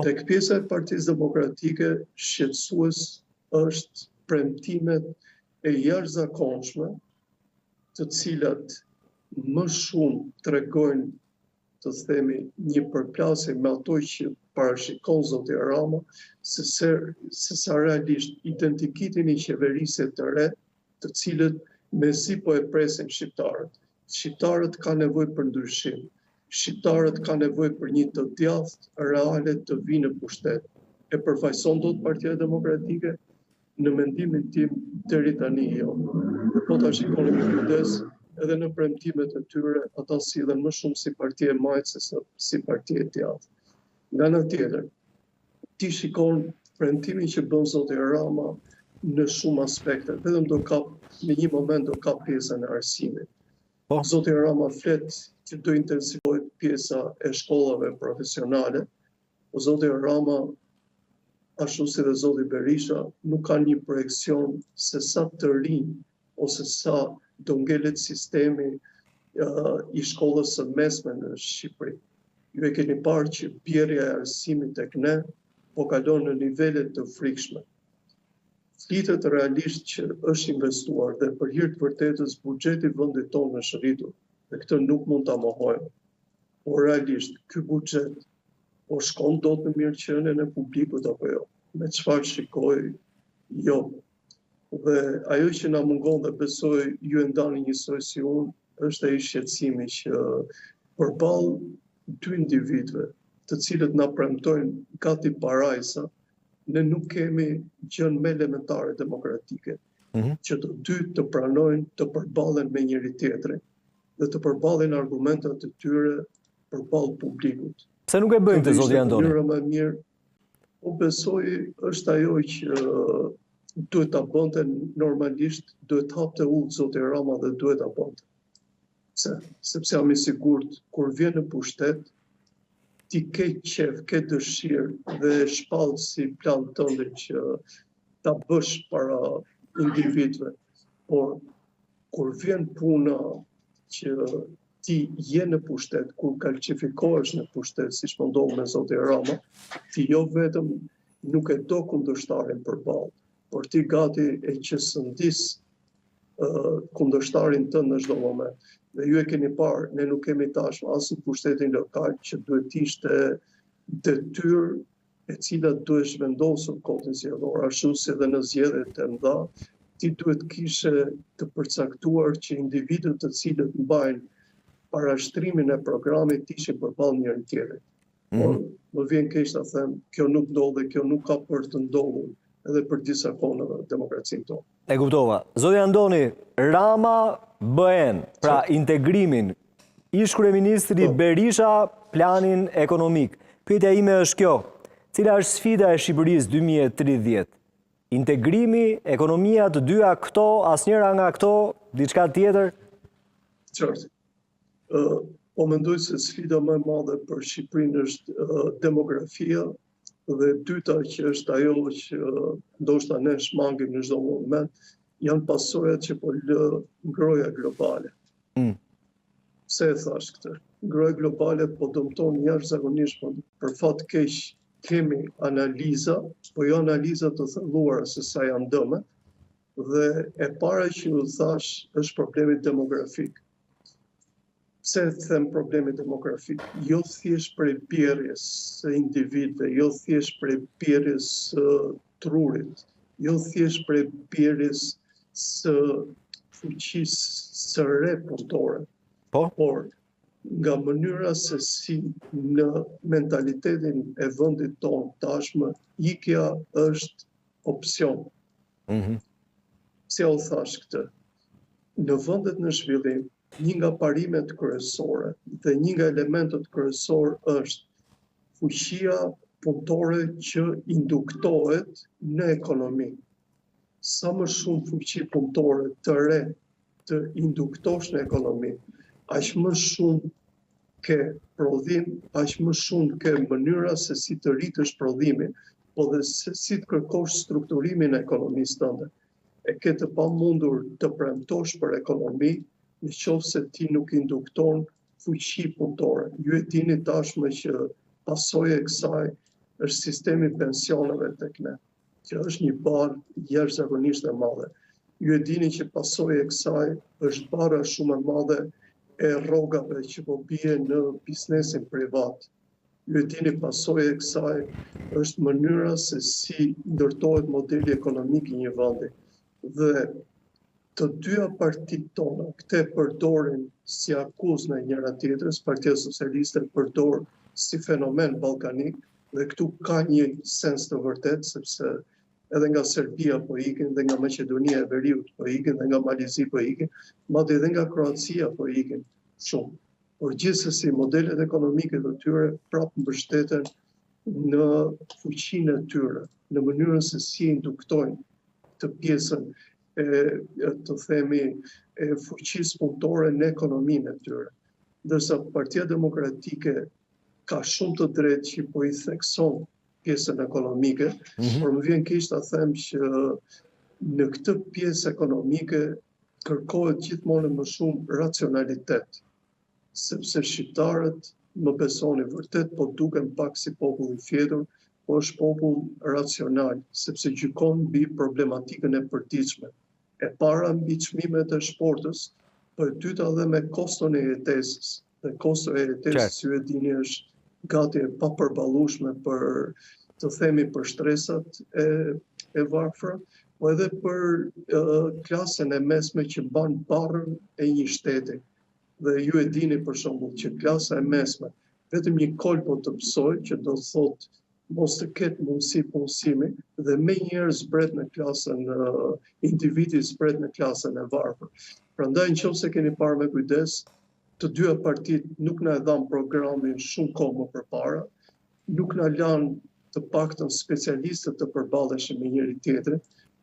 Tek pjesa e Partisë Demokratike, shqetësues është premtimet e jashtëzakonshme, të cilat më shumë tregojnë, të themi, një përplasje me ato që parashikon zoti Rama, se sa realisht identitetin i qeverisje të re, të cilët me si po e presin shqiptarët. Shqiptarët ka nevojë për ndryshim. Shqiptarët ka nevojë për një të djathtë reale të vinë në pushtet. E përfaqëson dot Partia Demokratike? Në mendimin tim deri tani jo. Po ta shikoni me kujdes, edhe në premtimet e tyre ata sillen më shumë si parti e majtë se si parti e djathtë. Nga ana tjetër, ti shikon premtimin që bën zoti Rama në shumë aspekte, vetëm në një moment do kap pjesën e arsimit. Zoti Rama flet që do intensivohet pjesa e shkollave profesionale, po zoti Rama, ashtu si dhe zoti Berisha, nuk ka një projekcion se sa të rinj ose sa do ngelet sistemi i shkollës së mesme në Shqipëri. Ju e keni parë që bjerrja e arsimit tek ne po kalon në nivele të frikshme. Flitet realisht që është investuar dhe për hir të vërtetës buxheti i vendit tonë është rritur, dhe këtë nuk mund ta mohojmë. Por realisht ky buxhet po shkon dot në mirëqenien e publikut apo jo? Me çfarë shikoj? Jo. Dhe ajo që na mungon dhe besoj ju e ndani njësoj si unë, është ai shqetësimi që përballë dy individëve, të cilët na premtojnë gati parajsa, ne nuk kemi gjën më elementare demokratike, që të dy të pranojnë të përballen me njëri tjetrin dhe të përballen argumentat e tyre përballë publikut. Pse nuk e bëjnë të zoti Antoni? Mënyra më mirë, unë besoj është ajo që duhet ta bënte normalisht, duhet hapte udhë zoti Rama dhe duhet ta bënte. sepse jam I sigurt, kur vjen në pushtet, ti ke qef, ke dëshirë dhe shpallë si plan tënde që ta bësh para individëve. Por kur vjen puna që ti je në pushtet, kur kalqifikohesh në pushtet, siç po ndodh me zotin Rama, ti jo vetëm nuk e do kundërshtarin përballë, por ti gati e qësëndis kundërshtarin tënd në çdo moment. Dhe ju e keni parë, ne nuk kemi tashmë as në pushtetin lokal që duhet ishte detyrë e cila duhet vendosur kodin zgjedhor, ashtu si edhe në zgjedhjet e mëdha, ti duhet kishe të përcaktuar që individët të cilët mbajnë parashtrimin e programit ishin përballë njëri tjetrit. Por më vjen keq ta them, kjo nuk ndodh dhe kjo nuk ka për të ndodhur edhe për disa kohë në demokracinë tonë. E kuptova. Zoti Andoni, Rama BN, pra integrimin, ish kryeministri Berisha planin ekonomik. Pyetja ime është kjo, cila është sfida e Shqipërisë 2030? Integrimi, ekonomia, të dyja këto, asnjëra nga këto, diçka tjetër? Qartë. Po mendoj se sfida më e madhe për Shqipërinë është demografia dhe dyta që është ajo që ndoshta ne shmangim në çdo moment, janë pasojat që po lë ngroja globale. Pse e thash këtë? Ngroja globale po dëmton jashtëzakonisht, për fat keq kemi analiza, po jo analiza të thelluara se sa janë dëmet, dhe e para që ju thash është problemi demografik. Pse them problemi demografik? Jo thjesht prej bjerjes së individëve, jo thjesht prej bjerjes së trurit, jo thjesht prej bjerjes së fuqisë së re punëtore, por nga mënyra se si në mentalitetin e vendit tonë tashmë ikja është opsion. Se u thash këtë? Në vendet në zhvillim, një nga parimet kryesore dhe një nga elementet kryesor është fuqia punëtore që induktohet në ekonomi. Sa më shumë fuqi punëtore të re të induktosh në ekonomi, aq më shumë ke prodhim, aq më shumë ke mënyra se si të rritësh prodhimin, po dhe se si të kërkosh strukturimin e ekonomisë tënde. E ke të pamundur të premtosh për ekonomi, në qoftë se ti nuk indukton fuqi punëtore. Ju e dini tashmë që pasojë e kësaj është sistemi pensioneve tek ne, që është një barë jashtëzakonisht e madhe. Ju e dini që pasojë e kësaj është bara shumë e madhe e rrogave që po bie në biznesin privat. Ju e dini pasojë e kësaj është mënyra se si ndërtohet modeli ekonomik I një vendi. Dhe të dyja partitë tona, këte përdorin si akuzë në njëra tjetrës, Partia Socialiste përdor si fenomen ballkanik, dhe këtu ka një sens të vërtet, sepse edhe nga Serbia po ikin, dhe nga Maqedonia e Veriut po ikin, dhe nga Malizi po ikin, madje edhe nga Kroacia po ikin shumë. Por gjithsesi modelet ekonomike të tyre prapë mbështeten në fuqinë e tyre, në mënyrën se si induktojnë të pjesën të themi fuqisë punëtore në ekonominë e tyre. Ndërsa Partia Demokratike ka shumë të drejtë që po I thekson pjesën ekonomike, por më vjen keq ta them që në këtë pjesë ekonomike kërkohet gjithmonë më shumë racionalitet, sepse shqiptarët, më besoni vërtet, po duken pak si popull I fjetur, po është popull racional, sepse gjykon mbi problematikën e përditshme. E para mbi çmimet e shportës, po e dyta edhe me koston e jetesës. Dhe kosto e jetesës, ju e dini, është gati e papërballueshme për, të themi, për shtresat e varfra, po edhe për klasën e mesme që mban barrën e një shteti. Dhe ju e dini për shembull që klasa e mesme vetëm një kolpo të mësoj, që do të thotë mos të ketë mundësi punësimi, dhe me njerë zbret në klasën, individi zbret në klasën e varfër. Prandaj nëse keni parë me kujdes, të dyja partitë nuk na e dhanë programin shumë kohë më përpara, nuk na lanë të paktën specialistët të përballeshin me njëri tjetrin,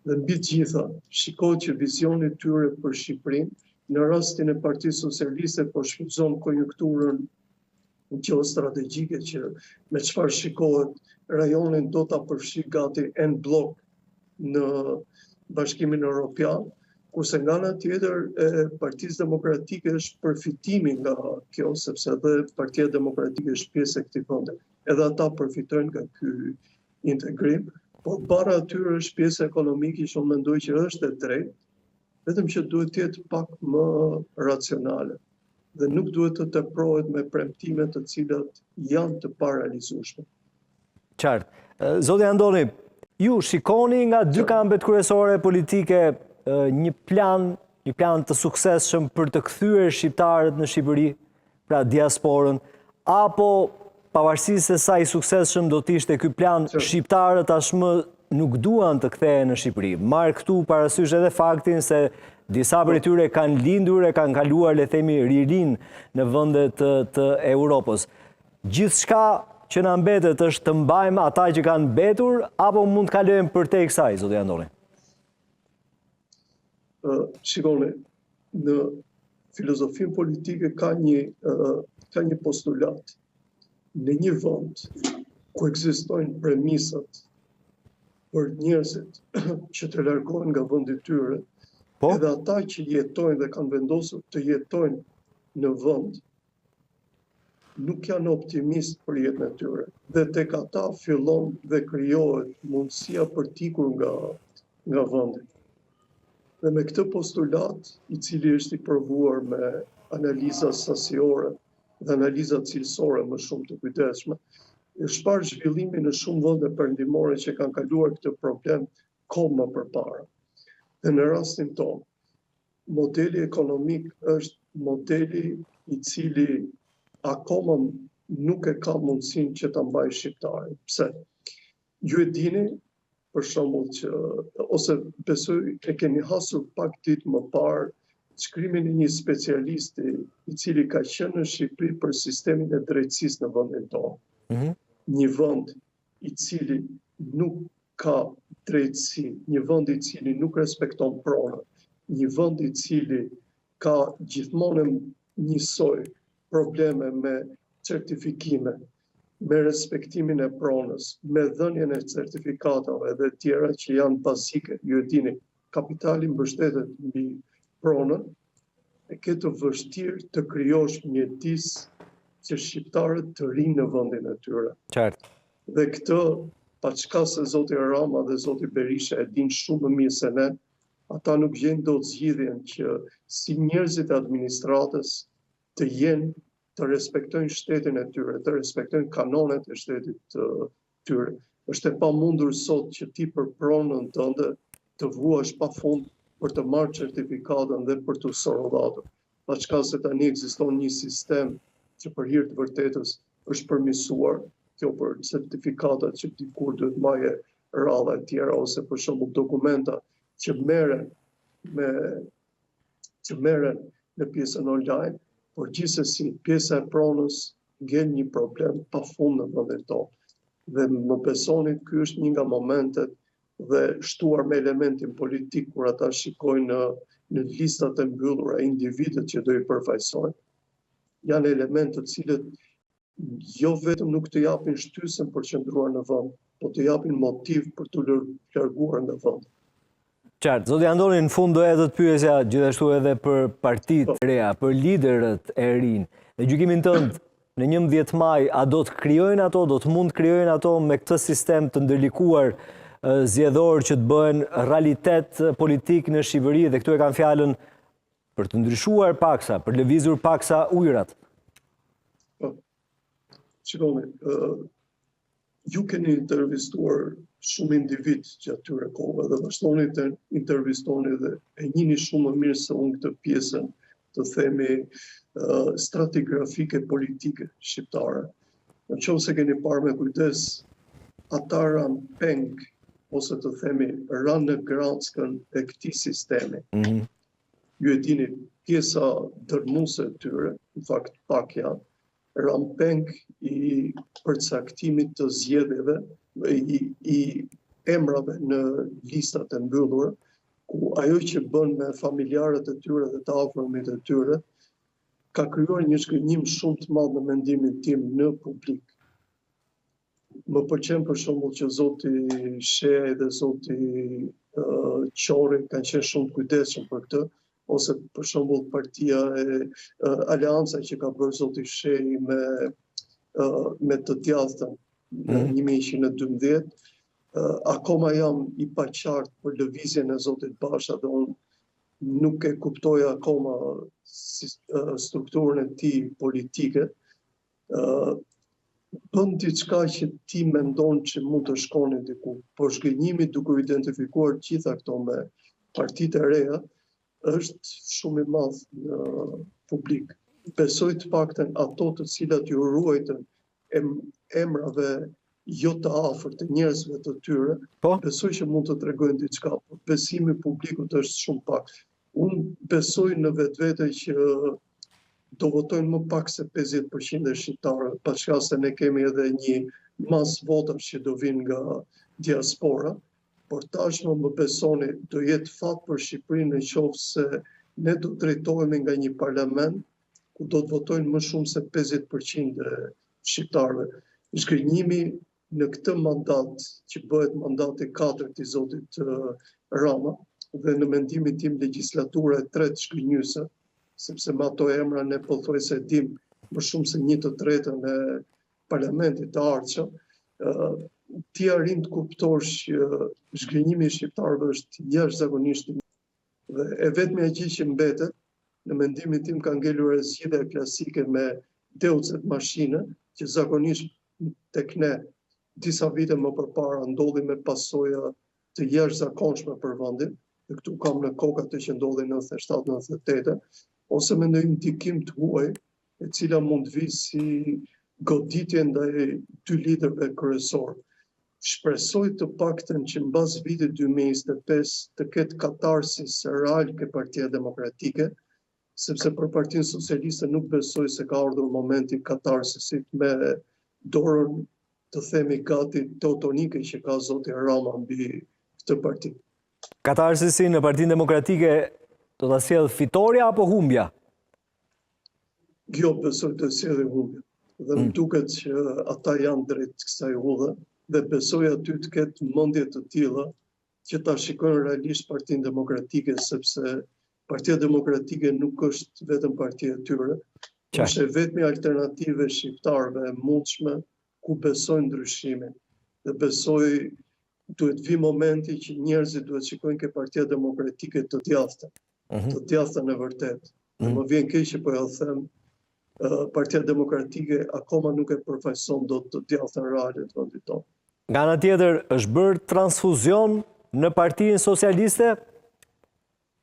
dhe mbi të gjitha, shikohet që vizioni I tyre për Shqipërinë në rastin e Partisë Socialiste po shfrytëzon konjunkturën gjeostrategjike që me çfarë shikohet rajonin do ta përfshi gati en blok në Bashkimin Evropian, kurse nga ana tjetër e Partisë Demokratike është përfitimi nga kjo, sepse edhe Partia Demokratike është pjesë e këtij vendi. Edhe ata përfitojnë nga ky integrim, por para atyre është pjesë ekonomike që unë mendoj që është e drejtë, vetëm që duhet të jetë pak më racionale dhe nuk duhet të teprohet me premtime të cilat janë të parealizueshme. Qartë. Zoti Andoni, ju shikoni nga dy kampet kryesore politike një plan të suksesshëm për të kthyer shqiptarët në Shqipëri, pra diasporën, apo pavarësisht se sa i suksesshëm do të ishte ky plan, shqiptarët tashmë nuk duan të kthehen në Shqipëri. Marr këtu parasysh edhe faktin se disa prej tyre kanë lindur e kanë kaluar, le themi, ririn në vendet të Europës. Gjithçka që na mbetet është të mbajmë ata që kanë mbetur, apo mund të kalojmë përtej kësaj, zoti Andoni? Shikoni, në filozofinë politike ka një postulat. Në një vend ku ekzistojnë premisat për njerëzit që të largohen nga vendi i tyre, edhe ata që jetojnë dhe kanë vendosur të jetojnë në vend, nuk janë optimist për jetën e tyre. Dhe tek ata fillon dhe krijohet mundësia për t'ikur nga vendi. Dhe me këtë postulat, i cili është i provuar me analiza sasiore dhe analiza cilësore më shumë të kujdesshme, është parë zhvillimi në shumë vende perëndimore që kanë kaluar këtë problem kohë më përpara. Dhe në rastin tonë, modeli ekonomik është modeli i cili akoma nuk e ka mundësinë që ta mbajë shqiptarin. Pse? Ju e dini, për shembull, që ose besoj e keni hasur pak ditë më parë shkrimin e një specialisti i cili ka qenë në Shqipëri për sistemin e drejtësisë në vendin tonë. Një vend i cili nuk ka drejtësi, një vend i cili nuk respekton pronën, një vend i cili ka gjithmonë njësoj probleme me certifikime, me respektimin e pronës, me dhënien e certifikatave dhe tjera që janë bazike. Ju e dini, kapitali mbështetet mbi pronën, e ke të vështirë të krijosh mjedis që shqiptarët të rinë në vendin e tyre. Qartë. Dhe këtë, paçka se zoti Rama dhe zoti Berisha e dinë shumë më mirë se ne, ata nuk gjejnë dot zgjidhjen që si njerëzit e administratës të jenë, të respektojnë shtetin e tyre, të respektojnë kanonet e shtetit të tyre. Është e pamundur sot që ti për pronën tënde të vuash pafund për të marrë certifikatën dhe për të sorollatur. Paçka se tani ekziston një sistem që për hir të vërtetës është përmirësuar, kjo për certifikatat që dikur duhet marrë radha e tjera, ose për shembull dokumenta që merren në pjesën online, por gjithsesi pjesa e pronës ngel një problem pafund në vendin tonë. Dhe më besoni, ky është një nga momentet dhe shtuar me elementin politik kur ata shikojnë në listat e mbyllura individët që do i përfaqësojnë. Janë elemente të cilët jo vetëm nuk të japin shtysën për të qëndruar në vend, po të japin motiv për të larguar nga vendi. Qartë, zoti Andoni, në fund doja të pyesja gjithashtu edhe për partitë e reja, për liderët e rinj. Në gjykimin tënd, në 11 maj, a do të krijojnë ato, do të mund të krijojnë ato me këtë sistem të ndërlikuar zgjedhor që të bëhen realitet politik në Shqipëri, dhe këtu e kam fjalën për të ndryshuar paksa, për lëvizur paksa ujërat? Shikoni, ju keni intervistuar shumë individ që atyre kohëve dhe vazhdoni të intervistoni dhe e njini shumë më mirë se unë këtë pjesën të themi stratigrafike politike shqiptare. Në qoftë se keni parë me kujdes, ata ranë peng, ose të themi ranë në grackën e këtij sistemi. Ju e dini, pjesa dërmuese e tyre, në fakt pak janë, ranë peng i përcaktimit të zgjedhjeve, i emrave në listat e mbyllura, ku ajo që bën me familjarët e tyre dhe të afërmit e tyre, ka krijuar një shkënjim shumë të madh në mendimin tim në publik. Më pëlqen për shembull që zoti Shea dhe zoti Qori kanë qenë shumë të kujdesshëm për këtë, ose për shembull partia e Aleanca që ka bërë zoti Shea me të djathtën në 1112, akoma jam i paqartë për lëvizjen e zotit Basha dhe unë nuk e kuptoj akoma strukturën e tij politike. Bën diçka që ti mendon që mund të shkoni diku, por zhgënjimi duke u identifikuar gjitha këto me partitë e reja është shumë i madh në publik. Besoj të paktën ato të cilat ju ruajtën emrave jo të afërt të njerëzve të tyre, besoj që mund të tregojnë diçka, por besimi i publikut është shumë pak. Unë besoj në vetvete që do votojnë më pak se 50% e shqiptarëve, paçka se ne kemi edhe një mas votash që do vinë nga diaspora, por tashmë më besoni do jetë fat për Shqipërinë nëse ne do drejtohemi nga një parlament ku do të votojnë më shumë se 50% e shqiptarëve. Zhgënjimi në këtë mandat, që bëhet mandati 4 i zotit Rama, dhe në mendimin tim legjislatura e tretë zhgënjyese, sepse me ato emra ne pothuajse dim më shumë se 1/3 e parlamentit të ardhshëm, ti arrin të kuptosh që zhgënjimi i shqiptarëve është jashtëzakonisht i madh. Dhe e vetmja gjë që mbetet, në mendimin tim ka ngelur zgjidhja klasike me deutzet mashine, që zakonisht tek ne disa vite më përpara ndodhi me pasoja të jashtëzakonshme për vendin, dhe këtu kam në kokë atë që ndodhi në 97-98, ose me ndonjë ndikim të huaj, e cila mund vi si goditje ndaj dy liderëve kryesorë. Shpresoj të paktën që mbas vitit 2025 të ketë katarsis real ke Partia Demokratike, sepse për Partinë Socialiste nuk besoj se ka ardhur momenti katarsisit me dorën të themi gati teutonike që ka zoti Rama mbi këtë parti. Katarsisi në Partinë Demokratike do ta sjellë fitoria apo humbja? Jo, besoj të sjellë humbja. Dhe më duket që ata janë drejt kësaj udhe dhe besoj aty të ketë mendje të tilla që ta shikojnë realisht Partinë Demokratike, sepse Partia Demokratike nuk është vetëm partia e tyre, është vetëm alternative shqiptarëve e mundshme ku besojnë ndryshimin. Dhe besoj duhet vi momenti që njerëzit duhet shikojnë ke Partia Demokratike të djathtën, të djathtën e vërtet. Dhe më vjen keq që po ja them, Partia Demokratike akoma nuk e përfaqëson dot të djathtën reale të vendit tonë. Nga ana tjetër, është bërë transfuzion në Partinë Socialiste,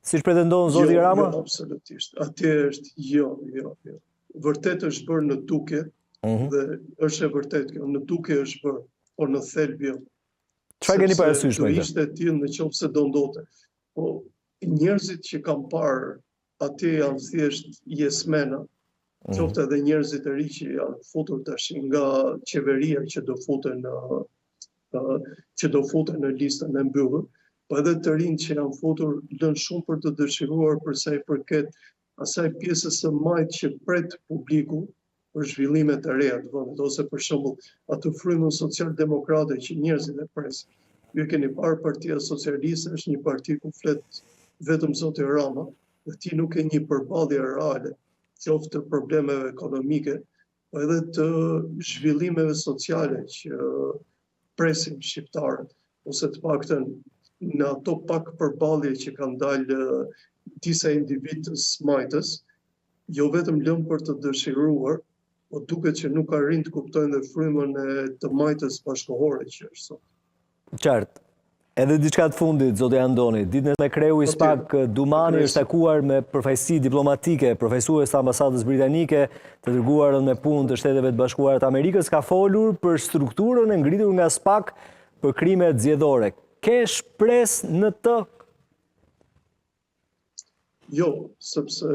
siç pretendon zoti Rama? Jo, absolutisht. Atje është jo. Vërtet është bërë në duke, dhe është e vërtet kjo, në duke është bërë, por në thelb jo. Çfarë keni parasysh me këtë? Do këtë? ishte e tillë nëse do ndodhte. Po njerëzit që kanë parë atje janë thjesht jesmena, qoftë edhe njerëzit e ri që janë futur tash nga qeveria që do futen në listën e mbyllur, po edhe të rinj që janë futur lënë shumë për të dëshiruar për sa i përket asaj pjesës së majtë që pret publiku për zhvillimet e reja të vendit, ose për shembull atë frymën social-demokrate që njerëzit e presin. Ju e keni parë Partia Socialiste është një parti ku flet vetëm zoti Rama, dhe ti nuk ke një përballje reale, qoftë të problemeve ekonomike, po edhe të zhvillimeve sociale që presin shqiptarët, ose të paktën në ato pak përballje që kanë dalë disa individës majtës, jo vetëm lëmë për të dëshiruar, po duket që nuk arrin të kuptojnë dhe frymën e të majtës bashkohore që është sot. Qartë. Edhe diçka të fundit, zoti Andoni, ditën me kreu i SPAK Dumani është takuar me përfaqësi diplomatike, përfaqësues të ambasadës britanike, të dërguarën me punë të Shteteve të Bashkuara të Amerikës, ka folur për strukturën e ngritur nga SPAK për krimet zgjedhore. Ke shpresë në të? Jo, sepse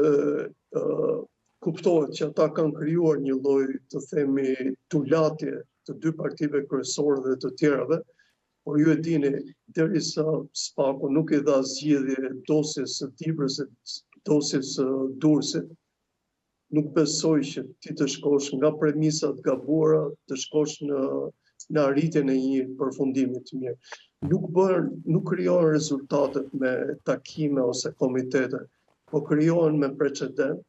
kuptohet që ata kanë krijuar një lloj të themi tulatje të dy partive kryesore dhe të tjerave, por ju e dini, derisa SPAK-u nuk i dha zgjidhje dosjes së Tibrës e dosjes së Durrësit, nuk besoj që ti të shkosh nga premisat gabuara, të shkosh në arritjen e një përfundimi të mirë. Nuk krijohen rezultatet me takime ose komitete, po krijohen me precedent,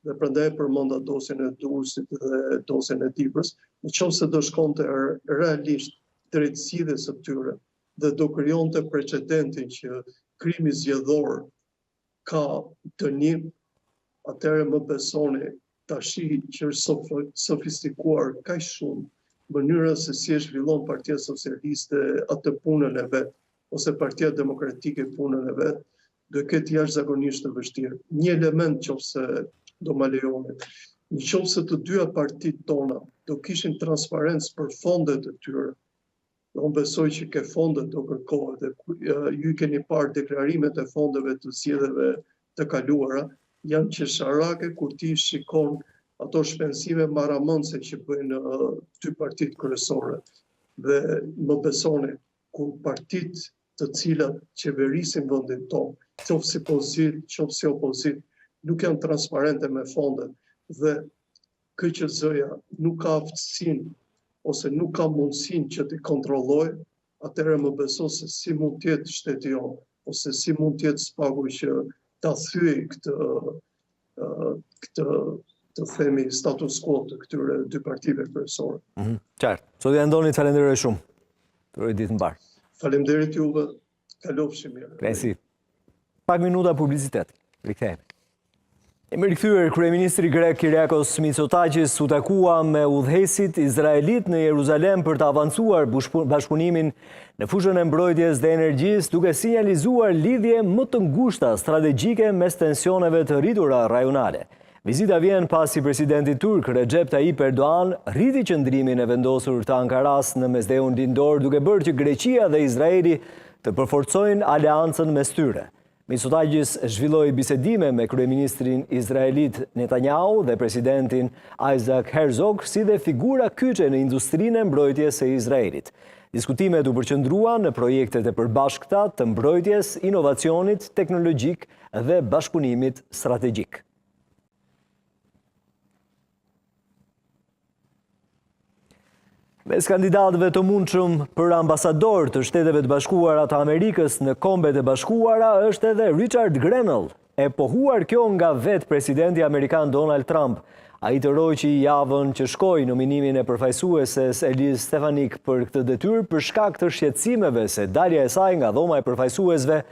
dhe prandaj përmenda dosjen e Durrësit dhe dosjen e Tibrës, nëse do shkonte realisht drejt zgjidhjes së tyre dhe do krijonte precedentin që krimi zgjedhor ka dënim, atëherë më besoni tashi që është sofistikuar kaq shumë mënyra se si e zhvillon Partia Socialiste atë punën e vet, ose Partia Demokratike punën e vet, do ketë jashtëzakonisht të vështirë. Një element nëse do ma lejoni. Nëse të dyja partitë tona do kishin transparencë për fondet e tyre, unë besoj që ke fondet do kërkohet dhe ju keni parë deklarimet e fondeve të zgjedhjeve të kaluara, janë qesharake kur ti shikon ato shpenzime maramëndse që bëjnë dy partitë kryesore. Dhe më besoni, kur partitë të cilat qeverisin vendin tonë, qoftë si pozitë, qoftë si opozitë, nuk janë transparente me fondet dhe KQZ-ja nuk ka aftësinë ose nuk ka mundësinë që t'i kontrollojë, atëherë më beso se si mund t'jetë shteti jonë, ose si mund t'jetë SPAK-u që ta thyej këtë të themi status quo të këtyre dy partive kryesore. Qartë. Zoti Andoni, falenderoj shumë. Për ditë mbar. Faleminderit juve. Kalofshi mirë. Kresi. Pak minuta publicitet. Rikthehemi. Kemi rikthyer kryeministri grek Kyriakos Mitsotakis u takua me udhëheqësit izraelit në Jeruzalem për të avancuar bashkëpunimin në fushën e mbrojtjes dhe energjisë, duke sinjalizuar lidhje më të ngushta strategjike mes tensioneve të rritura rajonale. Vizita vjen pasi presidenti turk Recep Tayyip Erdogan rriti qëndrimin e vendosur të Ankaras në mesdheun lindor, duke bërë që Greqia dhe Izraeli të përforcojnë aleancën mes tyre. Mitsotakis zhvilloi bisedime me kryeministrin izraelit Netanyahu dhe presidentin Isaac Herzog, si dhe figura kyçe në industrinë e mbrojtjes së Izraelit. Diskutimet u përqendruan në projektet e përbashkëta të mbrojtjes, inovacionit teknologjik dhe bashkëpunimit strategjik. Mes kandidatëve të mundshëm për ambasador të Shteteve të Bashkuara të Amerikës në Kombet e Bashkuara është edhe Richard Grenell, e pohuar kjo nga vetë presidenti amerikan Donald Trump. Ai të roqi javën që shkoi nominimin e përfaqësueses Elise Stefanik për këtë detyrë për shkak të shqetësimeve se dalja e saj nga dhoma e përfaqësuesve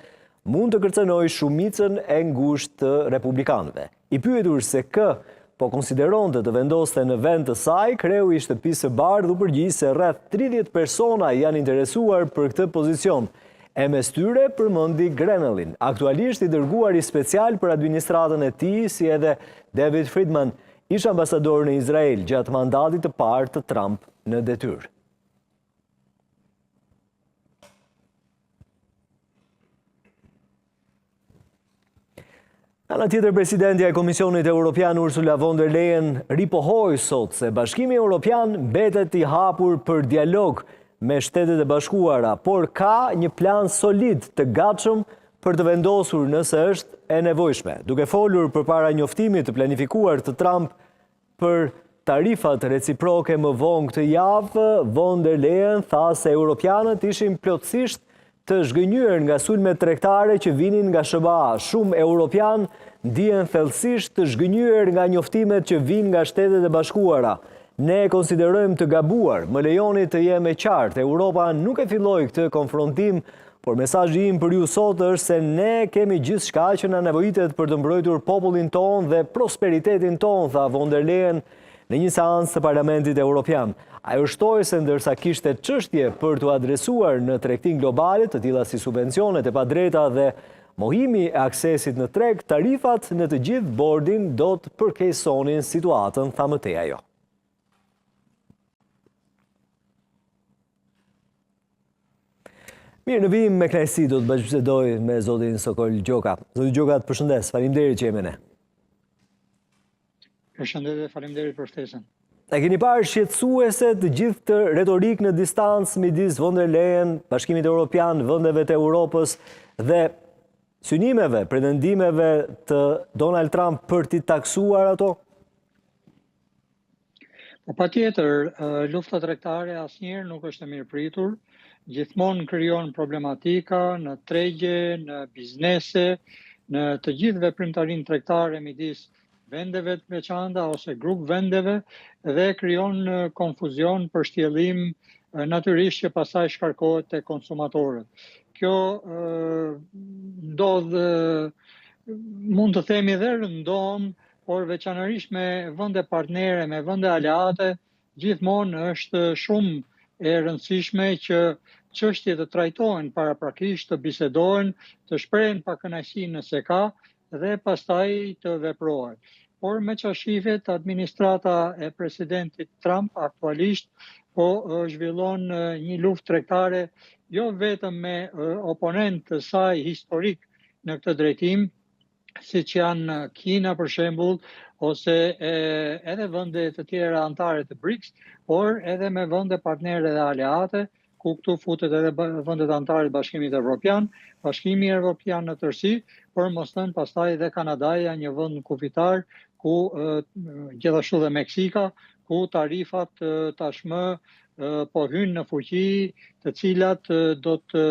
mund të kërcënojë shumicën e ngushtë të republikanëve. I pyetur se kë po konsideronte të vendoste në vend të saj, kreu i Shtëpisë së Bardhë u përgjigj se rreth 30 persona janë interesuar për këtë pozicion. E mes tyre përmendi Grenellin, aktualisht i dërguari special për administratën e tij, si edhe David Friedman, ish ambasador në Izrael gjatë mandatit të parë të Trump në detyrë. Ana tjetër, presidentja e Komisionit Evropian Ursula von der Leyen ripohoi sot se Bashkimi Evropian mbetet i hapur për dialog me Shtetet e Bashkuara, por ka një plan solid të gatshëm për të vendosur nëse është e nevojshme. Duke folur përpara njoftimit të planifikuar të Trump për tarifat reciproke më vonë këtë javë, von der Leyen tha se europianët ishin plotësisht të zhgënjur nga sulmet tregtare që vinin nga SBA. Shumë europian ndihen thellësisht të zhgënjur nga njoftimet që vijnë nga Shtetet e Bashkuara. Ne konsiderojmë të gabuar, më lejoni të jem e qartë, Europa nuk e filloi këtë konfrontim, por mesazhi im për ju sot është se ne kemi gjithçka që na nevojitet për të mbrojtur popullin ton dhe prosperitetin ton, tha von der Leyen në një seancë të Parlamentit Evropian. Ajo shtoi se ndërsa kishte çështje për t'u adresuar në tregtinë globale, të tilla si subvencionet e padrejta dhe mohimi e aksesit në treg, tarifat në të gjithë bordin do të përkeqësonin situatën, tha më tej ajo. Mirë, në vim me kënaqësi do të bashkëbisedoj me zotin Sokol Gjoka. Zoti Gjoka, të përshëndes, faleminderit që jemi ne. Përshëndetje, faleminderit për ftesën. E keni parë shqetësuese të gjithë të retorik në distancë midis von der Leyen, Bashkimit Evropian, vendeve të Europës dhe synimeve, pretendimeve të Donald Trump për t'i taksuar ato? Po patjetër, lufta tregtare asnjëherë nuk është e mirëpritur, gjithmonë krijon problematika në tregje, në biznese, në të gjithë veprimtarinë tregtare midis vendeve të veçanta ose grup vendeve dhe krijon konfuzion, përshtjellim, natyrisht që pastaj shkarkohet te konsumatorët. Kjo ndodh, mund të themi dhe rëndom, por veçanërisht me vende partnere, me vende aleate, gjithmonë është shumë e rëndësishme që çështjet të trajtohen paraprakisht, të bisedohen, të shprehen pa kënaqësi nëse ka dhe pastaj të veprohet. Por me çfarë administrata e presidentit Trump aktualisht po zhvillon një luftë tregtare jo vetëm me oponent të saj historik në këtë drejtim, siç janë Kina për shembull, ose edhe vende të tjera anëtare të BRICS, por edhe me vende partnere dhe aleate, ku këtu futet edhe vendet anëtare të Bashkimit Evropian, Bashkimi Evropian në tërësi, por mos thënë pastaj edhe Kanadaja, një vend kufitar, ku gjithashtu dhe Meksika, ku tarifat tashmë po hynë në fuqi, të cilat do të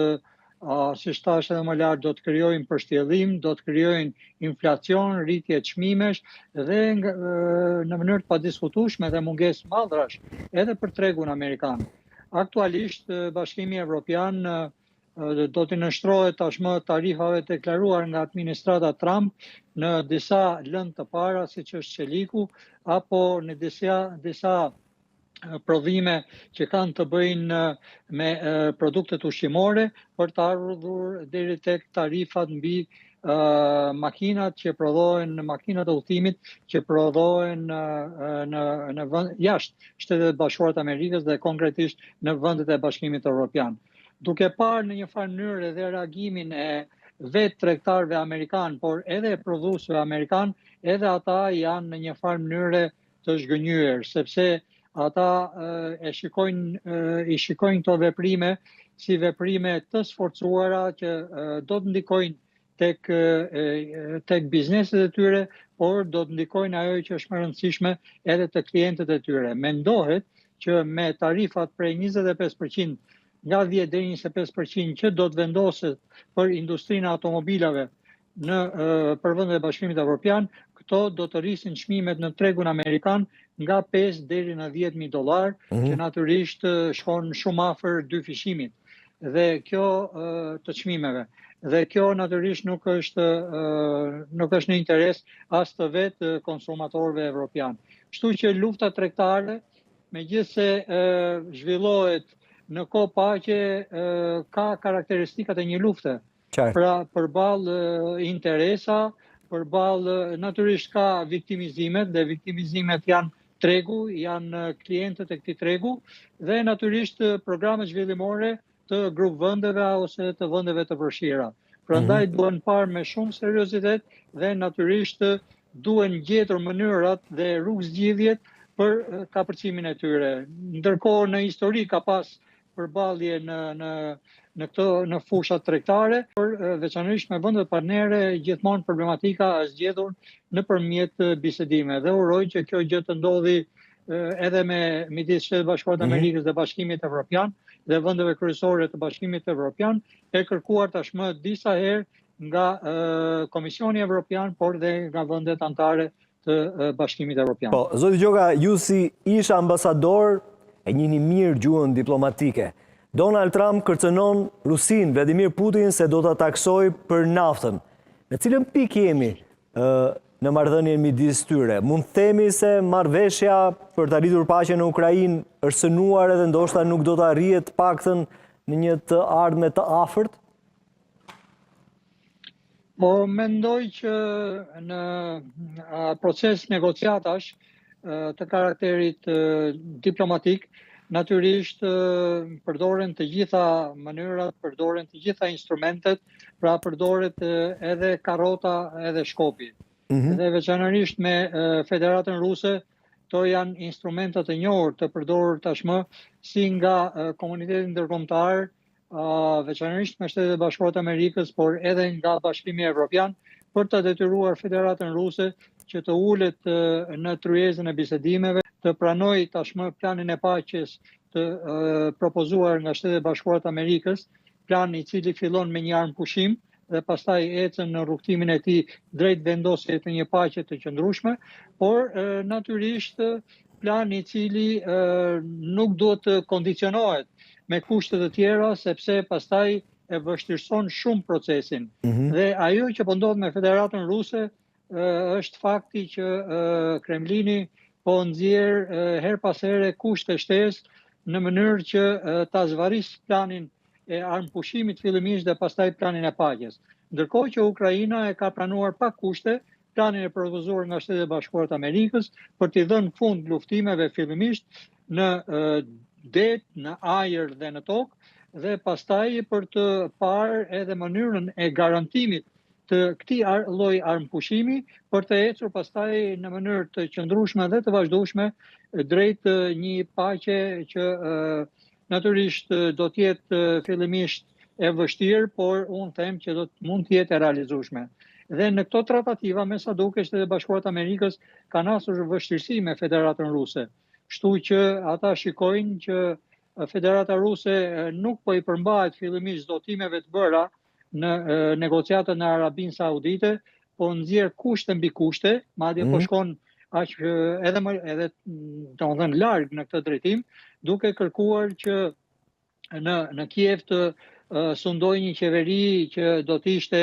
siç thash edhe më lart, do të krijojnë përshtjellim, do të krijojnë inflacion, rritje çmimesh dhe në mënyrë të padiskutueshme dhe mungesë madrash edhe për tregun amerikan. Aktualisht Bashkimi Evropian do të nështrohet tashmë tarifave të deklaruar nga administrata Trump në disa lëndë të para, siç është çeliku, apo në disa prodhime që kanë të bëjnë me produktet ushqimore, për të ardhur deri tek tarifat mbi makinat që prodhohen, makinat e udhëtimit që prodhohen në jashtë Shtetet Bashkuara të Amerikës dhe konkretisht në vendet e Bashkimit Evropian. Duke parë në një farë mënyrë edhe reagimin e vetë tregtarëve amerikan, por edhe prodhuesve amerikan, edhe ata janë në një farë mënyrë të zhgënjyer, sepse ata i shikojnë këto veprime si veprime të sforcuara që do të ndikojnë tek bizneset e tyre, por do të ndikojnë ajo që është më rëndësishme edhe të klientët e tyre. Mendohet që me tarifat prej 25% nga 10 deri 25% që do të vendoset për industrinë e automobilave për vendet e Bashkimit Evropian, këto do të rrisin çmimet në tregun amerikan nga 5 deri në $10,000, që natyrisht shkon shumë afër 2 fishimit. Dhe kjo të çmimeve. Dhe kjo natyrisht nuk është në interes as të vetë konsumatorëve evropian. Kështu që lufta tregtare, megjithse zhvillohet në kohë paqe, ka karakteristikat e një lufte. Pra përballë interesa, përballë natyrisht ka viktimizimet, dhe viktimizimet janë tregu, janë klientët e këtij tregu, dhe natyrisht programet zhvillimore të grup vendeve ose të vendeve të përfshira. Prandaj duhen parë me shumë seriozitet dhe natyrisht duhen gjetur mënyrat dhe rrugë zgjidhjet për kapërcimin e tyre. Ndërkohë në histori ka pas përballje në fushat tregtare, por veçanërisht me vendet partnere gjithmonë problematika është zgjedhur nëpërmjet bisedimeve. Dhe uroj që kjo gjë të ndodhi edhe midis Shtetit Bashkuar të Amerikës dhe Bashkimit Evropian dhe vendeve kryesore të Bashkimit Evropian, e kërkuar tashmë disa herë nga Komisioni Evropian, por dhe nga vendet anëtare të Bashkimit Evropian. Po, zoti Gjoka, ju si ish ambasador e njihni mirë gjuhën diplomatike. Donald Trump kërcënon Rusin, Vladimir Putin, se do ta taksojë për naftën. Në cilën pikë jemi në marrëdhënien midis tyre? Mund të themi se marrëveshja për të arritur paqen në Ukrainë është synuar edhe ndoshta nuk do të arrihet të paktën në një të ardhme të afërt? Po mendoj që në proces negociatash të karakterit diplomatik, natyrisht përdoren të gjitha mënyrat, përdoren të gjitha instrumentet, pra përdoret edhe karrota edhe shkopi. Dhe veçanërisht me Federatën Ruse, Këto janë instrumentat e njohur të përdorur tashmë si nga komuniteti ndërkombëtar, veçanërisht me Shtetet e Bashkuara të Amerikës, por edhe nga Bashkimi Evropian, për të detyruar Federatën Ruse që të ulet në tryezën e bisedimeve, të pranoj tashmë planin e paqes të propozuar nga Shtetet e Bashkuara të Amerikës, plan i cili fillon me një armpushim dhe pastaj ecën në rrugtimin e tij drejt vendosjes të një paqe të qëndrueshme, por natyrisht plan i cili nuk duhet të kondicionohet me kushte të tjera, sepse pastaj e vështirëson shumë procesin. Dhe ajo që po ndodh me Federatën Ruse është fakti që Kremlini po nxjerr her pas here kushte shtesë në mënyrë që ta zvarrisë planin e armpushimit fillimisht dhe pastaj planin e paqes. Ndërkohë që Ukraina e ka pranuar pa kushte planin e propozuar nga Shtetet e Bashkuara të Amerikës për t'i dhënë fund luftimeve fillimisht në det, në ajër dhe në tokë dhe pastaj për të parë edhe mënyrën e garantimit të këtij lloji armpushimi për të ecur pastaj në mënyrë të qëndrueshme dhe të vazhdueshme drejt një paqe që natyrisht do të jetë fillimisht e vështirë, por unë them që mund të jetë e realizueshme. Dhe në këto tratativa, me sa duket, Shtetet e Bashkuara të Amerikës kanë hasur vështirësi me Federatën Ruse. Kështu që ata shikojnë që Federata Ruse nuk po i përmbahet fillimisht zdotimeve të bëra në negociatët në Arabinë Saudite, po nxjerr kushte mbi kushte, madje po shkon aq edhe domethënë larg në këtë drejtim, duke kërkuar që në Kiev të sundojë një qeveri që do të ishte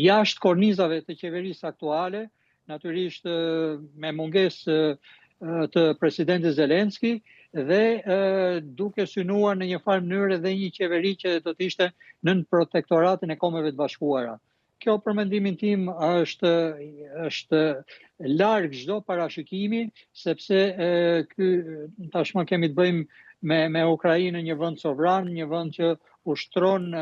jashtë kornizave të qeverisë aktuale, natyrisht me mungesë të presidentit Zelenski dhe duke synuar në një farë mënyrë edhe një qeveri që do të ishte nën protektoratin e Kombeve të Bashkuara. Kjo për mendimin tim është larg çdo parashikimi, sepse tashmë kemi të bëjmë me Ukrainën, një vend sovran, një vend që ushtron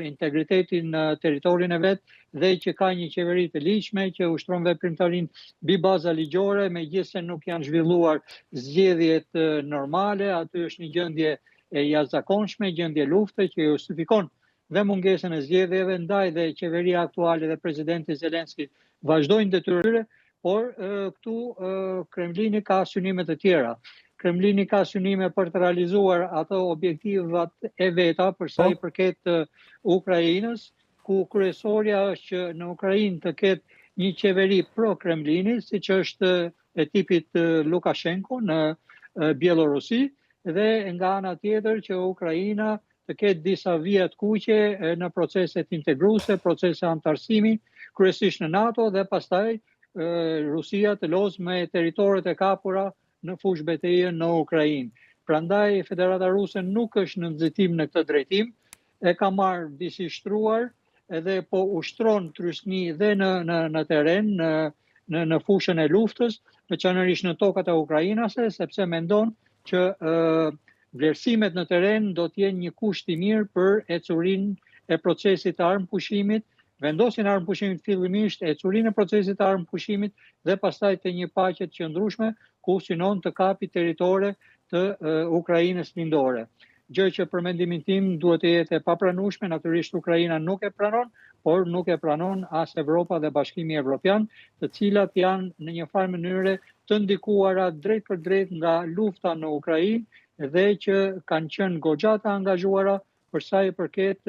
integritetin në territorin e vet dhe që ka një qeveri të ligjshme që ushtron veprimtarinë mbi baza ligjore, megjithëse nuk janë zhvilluar zgjedhjet normale, aty është një gjendje e jashtëzakonshme, gjendje lufte që justifikon dhe mungesën e zgjedhjeve, ndaj dhe qeveria aktuale dhe presidenti Zelenski vazhdojnë detyrën e tyre, por këtu Kremlini ka synime të tjera. Kremlini ka synime për të realizuar ato objektivat e veta për sa i përket Ukrainës, ku kryesorja është që në Ukrainë të ketë një qeveri pro-Kremlini, siç është e tipit Lukashenko në Bielorusi, dhe nga ana tjetër që Ukraina të ketë disa vija të kuqe në proceset integruese, procese antarësimi, kryesisht në NATO dhe pastaj Rusia të lozë me territoret e kapura në fushë betejë në Ukrainë. Prandaj Federata Ruse nuk është në nxitim në këtë drejtim, e ka marrë disi shtruar edhe po ushtron trysni dhe në teren, në fushën e luftës, veçanërisht në tokat e Ukrainase, sepse mendon që vlerësimet në teren do të jenë një kusht i mirë për ecurinë e procesit të armpushimit, vendosin e armpushimit fillimisht, ecurinë e procesit të armpushimit dhe pastaj të një paqe të qëndrueshme ku synon të kapi territore të Ukrainës lindore. Gjë që për mendimin tim duhet të jetë e papranueshme, natyrisht Ukraina nuk e pranon, por nuk e pranon as Evropa dhe Bashkimi Evropian, të cilat janë në një farë mënyre të ndikuara drejt për drejt nga lufta në Ukrainë dhe që kanë qenë goxha të angazhuara për sa i përket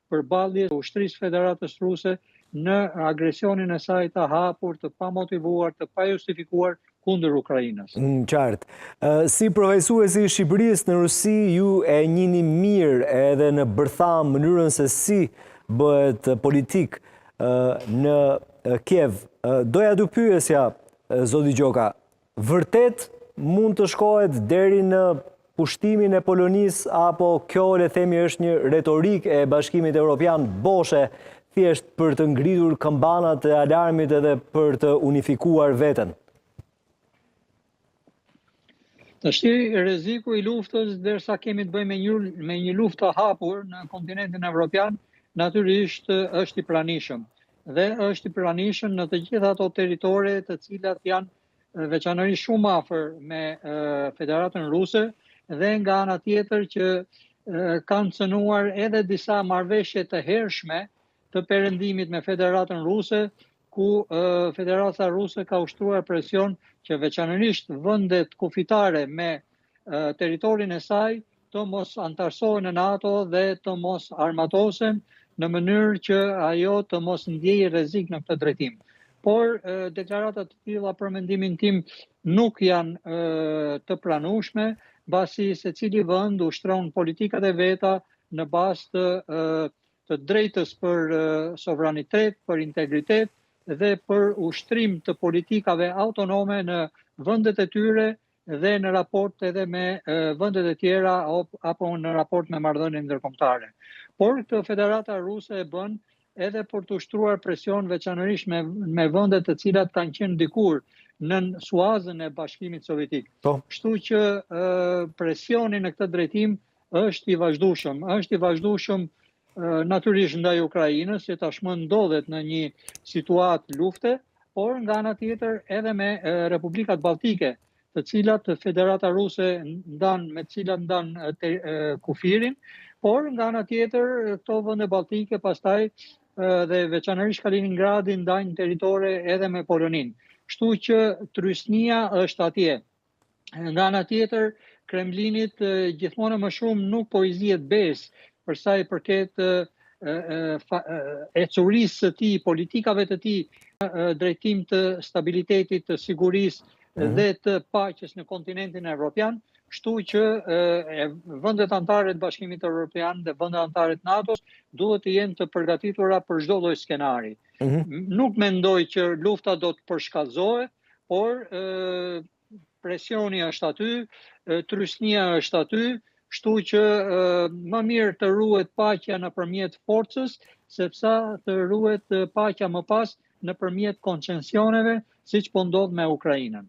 përballjes së ushtrisë Federatës Ruse në agresionin e saj të hapur, të pamotivuar, të pajustifikuar kundër Ukrainës. Qartë. Si përfaqësuesi i Shqipërisë në Rusi, ju e njihni mirë edhe në bërtham mënyrën se si bëhet politik në Kiev. Doja dy pyesja, zoti Gjoka. Vërtet mund të shkohet deri në pushtimin e Polonisë, apo kjo le themi është një retorikë e Bashkimit Evropian boshe, thjesht për të ngritur kambanat e alarmit edhe për të unifikuar veten? Tashti rreziku i luftës, derisa kemi të bëjmë me një luftë të hapur në kontinentin evropian, natyrisht është i pranishëm. Dhe është i pranishëm në të gjitha ato territore të cilat janë veçanërisht shumë afër me Federatën Ruse dhe nga ana tjetër që kanë cënuar edhe disa marrëveshje të hershme të perëndimit me Federatën Ruse, ku Federata Ruse ka ushtruar presion që veçanërisht vendet kufitare me territorin e saj të mos antarësohen në NATO dhe të mos armatosen në mënyrë që ajo të mos ndjejë rrezik në këtë drejtim. Por deklarata të tilla për mendimin tim nuk janë të pranueshme, mbasi secili vend ushtron politikat e veta në bazë të drejtës për sovranitet, për integritet dhe për ushtrim të politikave autonome në vendet e tyre dhe në raport edhe me vendet e tjera apo në raport me marrëdhënie ndërkombëtare. Por këtë Federata Ruse e bën edhe për të ushtruar presion veçanërisht me vendet të cilat kanë qenë dikur nën suazën e Bashkimit Sovjetik. Kështu që presioni në këtë drejtim është i vazhdueshëm. Është i vazhdueshëm natyrisht ndaj Ukrainës, që tashmë ndodhet në një situatë lufte, por nga ana tjetër edhe me Republikat Balltike, të cilat Federata Ruse me të cilat ndan kufirin, por nga ana tjetër këto vende balltike pastaj dhe veçanërisht Kaliningradi ndajnë territore edhe me Poloninë. Kështu që trysnia është atje. Nga ana tjetër, Kremlinit gjithmonë më shumë nuk po i zihet besë për sa i përket ecurisë së tij, politikave të tij drejtim të stabilitetit, të sigurisë dhe të paqes në kontinentin evropian, kështu që vendet anëtare të Bashkimit Evropian dhe vendet anëtare të NATO-s duhet të jenë të përgatitura për çdo lloj skenari. Nuk mendoj që lufta do të përshkallëzohet, por presioni është aty, trysnia është aty, kështu që më mirë të ruhet paqja nëpërmjet forcës, sepse të ruhet paqja më pas nëpërmjet koncesioneve, siç po ndodh me Ukrainën.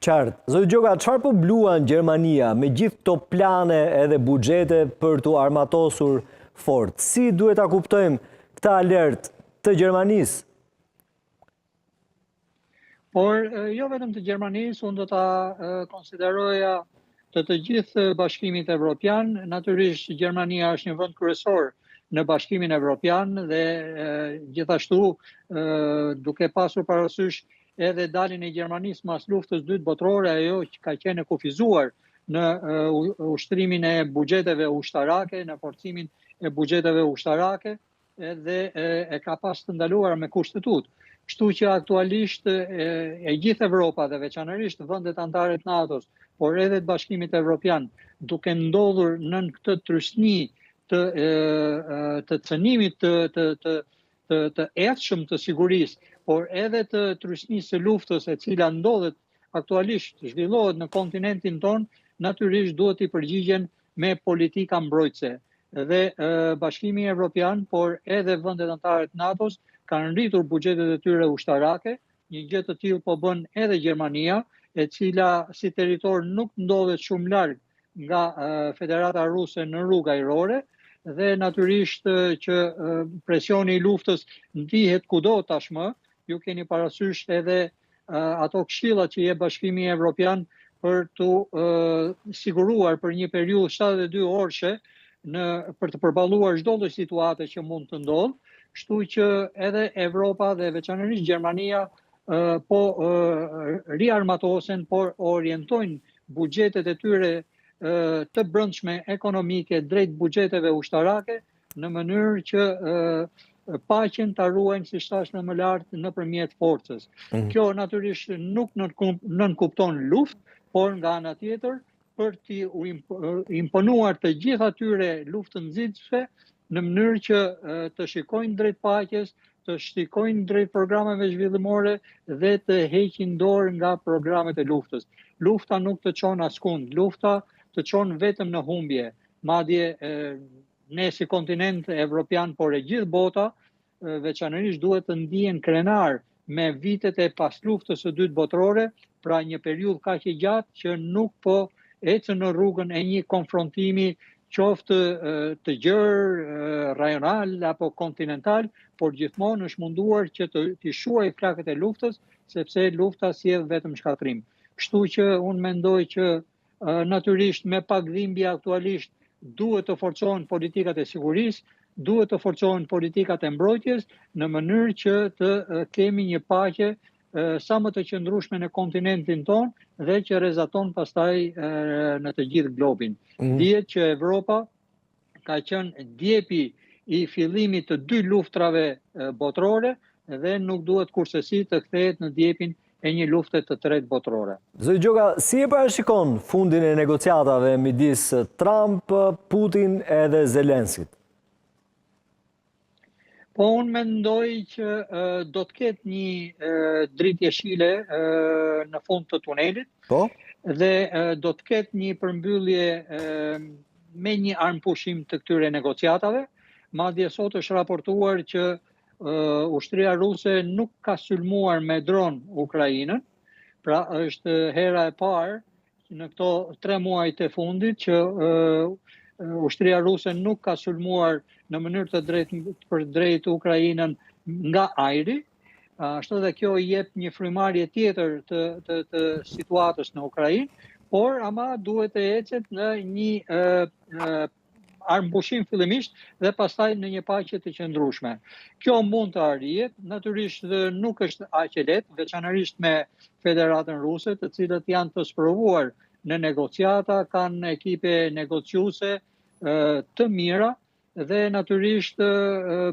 Qartë. Zoti Gjoka, çfarë po bluan Gjermania me gjithë këto plane edhe buxhete për t'u armatosur fort? Si duhet ta kuptojmë këtë alert të Gjermanisë? Por jo vetëm të Gjermanisë, unë do ta konsideroja të gjithë Bashkimit Evropian. Natyrisht Gjermania është një vend kryesor në Bashkimin Evropian dhe gjithashtu duke pasur parasysh edhe daljen e Gjermanisë mas luftës dytë botërore, ajo që ka qenë kufizuar në ushtrimin e buxheteve ushtarake, në forcimin e buxheteve ushtarake dhe e ka pas të ndaluar me kushtetut. Kështu që aktualisht e gjithë Evropa dhe veçanërisht vendet anëtare të NATO-s, por edhe të Bashkimit Evropian, duke ndodhur nën këtë trysni të cënimit të errëtshëm të sigurisë, por edhe të trysnisë së luftës e cila ndodhet aktualisht, zhvillohet në kontinentin ton, natyrisht duhet i përgjigjen me politika mbrojtëse. Dhe Bashkimi Evropian, por edhe vendet anëtare të NATO-s, kanë rritur buxhetet e tyre ushtarake, një gjë të tillë po bën edhe Gjermania, e cila si territor nuk ndodhet shumë larg nga Federata Ruse në rrugë ajrore, dhe natyrisht që presioni i luftës ndihet kudo tashmë. Ju keni parasysh edhe ato këshilla që jep Bashkimi Evropian për të siguruar për një periudhë 72 orëshe për të përballuar çdo lloj situate që mund të ndodhë. Kështu që edhe Evropa dhe veçanërisht Gjermania po riarmatosen, por orientojnë buxhetet e tyre të brendshme ekonomike drejt buxheteve ushtarake në mënyrë që paqen ta ruajnë, siç thash më lart, nëpërmjet forcës. Kjo natyrisht nuk nënkupton luftë, por nga ana tjetër për t'i imponuar të gjithë atyre luftënxitësve në mënyrë që të shikojnë drejt paqes, të shikojnë drejt programeve zhvillimore dhe të heqin dorë nga programet e luftës. Lufta nuk të çon askund, lufta të çon vetëm në humbje. Madje ne si kontinent evropian, por e gjithë bota, veçanërisht duhet të ndihen krenar me vitet e pas luftës së dytë botërore, pra një periudhë kaq e gjatë që nuk po ecën në rrugën e një konfrontimi qoftë të gjerë, rajonal apo kontinental, por gjithmonë është munduar që të shuaj flakët e luftës, sepse lufta sjell vetëm shkatrim. Kështu që unë mendoj që natyrisht me pak dhimbje aktualisht duhet të forcohen politikat e sigurisë, duhet të forcohen politikat e mbrojtjes në mënyrë që të kemi një paqe sa më të qëndrueshme në kontinentin ton dhe që rrezaton pastaj në të gjithë globin. Dihet që Evropa ka qenë djepi i fillimit të 2 luftrave botërore dhe nuk duhet kursesi të kthehet në djepin e një lufte të tretë botërore. Zoti Gjoka, si e parashikon fundin e negociatave midis Trump, Putin edhe Zelenskit? Po unë mendoj që do të ketë një dritë jeshile në fund të tunelit, Po? dhe do të ketë një përmbyllje me një armpushim të këtyre negociatave. Madje sot është raportuar që ushtria ruse nuk ka sulmuar me dron Ukrainën, pra është hera e parë në këto 3 muajt e fundit që ushtria ruse nuk ka sulmuar në mënyrë të drejtë Ukrainën nga ajri. Ashtu dhe kjo I jep një frymarrje tjetër të situatës në Ukrainë, por ama duhet të ecet në një armpushim fillimisht dhe pastaj në një paqe të qëndrueshme. Kjo mund të arrihet, natyrisht nuk është aq e lehtë, veçanërisht me Federatën Ruse, të cilët janë të sprovuar në negociata, kanë ekipe negociuese të mira dhe natyrisht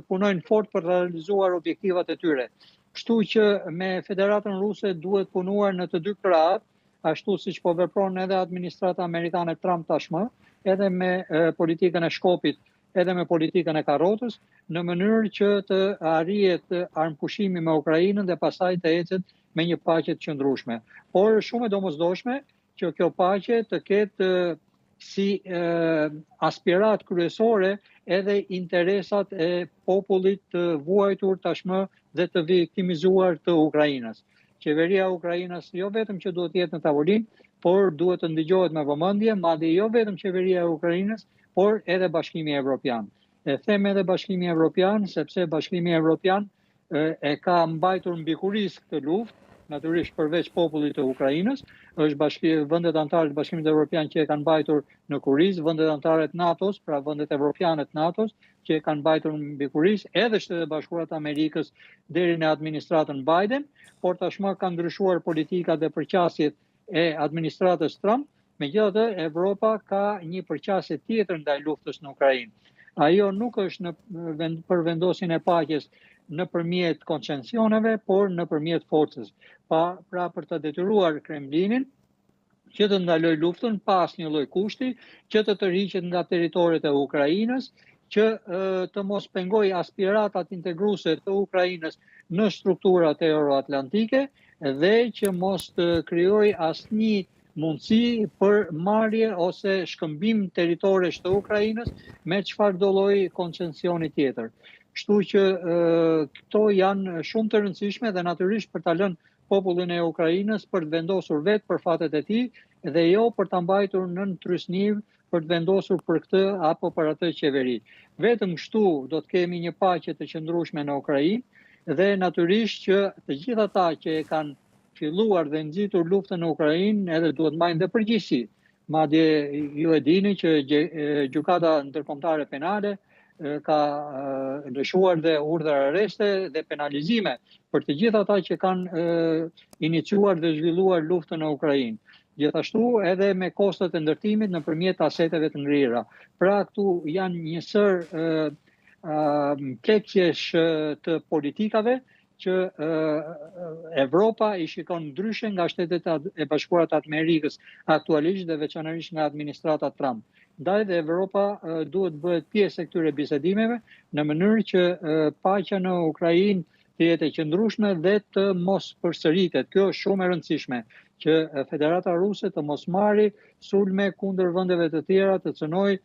punojnë fort për të realizuar objektivat e tyre. Kështu që me Federatën Ruse duhet punuar në të 2 krahat, ashtu siç po vepron edhe administrata amerikane Trump tashmë, edhe me politikën e shkopit, edhe me politikën e karrotës, në mënyrë që të arrihet armpushimi me Ukrainën dhe pastaj të ecet me një paqe të qëndrueshme. Por është shumë e domosdoshme që kjo paqe të ketë si aspirat kryesore edhe interesat e popullit të vuajtur tashmë dhe të viktimizuar të Ukrainës. Qeveria e Ukrainës jo vetëm që duhet jetë në tavolinë, por duhet të ndigjohet me vëmendje, madje jo vetëm qeveria e Ukrainës, por edhe Bashkimi Evropian. E them edhe Bashkimi Evropian, sepse Bashkimi Evropian e ka mbajtur mbi kurisë këtë luftë, natyrisht përveç popullit të Ukrainës, është vendet anëtare të Bashkimit Evropian që e kanë mbajtur në kurisë, vendet anëtare të NATO-s, pra vendet evropiane të NATO-s, që e kanë mbajtur mbi kurisë, edhe Shtetet e Bashkuara të Amerikës deri në administratën Biden, por tashmë kanë ndryshuar politikat dhe përqasjet e administratës Trump. Megjithatë, Evropa ka një përqasje tjetër ndaj luftës në Ukrainë. Ajo nuk është për vendosjen e paqes nëpërmjet koncesioneve, por nëpërmjet forcës. Pra për të detyruar Kremlinin që të ndaloj luftën pas një lloj kushti, që të tërhiqet nga territoret e Ukrainës, që të mos pengoj aspiratat integruese të Ukrainës në strukturat euroatlantike dhe që mos të krijoj asnjë mundësi për marrje ose shkëmbim territoresh të Ukrainës me çfarëdo lloj koncesioni tjetër. Kështu që këto janë shumë të rëndësishme dhe natyrisht për ta lënë popullin e Ukrainës për të vendosur vetë për fatet e tij dhe jo për ta mbajtur nën trysniv për të vendosur për këtë apo për atë qeveri. Vetëm kështu do të kemi një paqe të qëndrueshme në Ukrainë dhe natyrisht që të gjithë ata që e kanë filluar dhe nxitur luftën në Ukrainë edhe duhet marrin dhe përgjegjësi. Madje ju e dini që gjykata ndërkombëtare penale ka lëshuar dhe urdhër arreste dhe penalizime për të gjithë ata që kanë iniciuar dhe zhvilluar luftën në Ukrainë. Gjithashtu edhe me kostet e ndërtimit nëpërmjet aseteve të ngrira. Pra këtu janë një sër pleqjesh të politikave që Evropa I shikon ndryshe nga Shtetet e Bashkuara të Amerikës aktualisht dhe veçanërisht nga administrata Trump. Ndaj dhe Evropa duhet bëhet pjesë e këtyre bisedimeve në mënyrë që paqja në Ukrainë të jetë e qëndrueshme dhe të mos përsëritet. Kjo është shumë e rëndësishme që Federata Ruse të mos marrë sulme kundër vendeve të tjera, të cënojë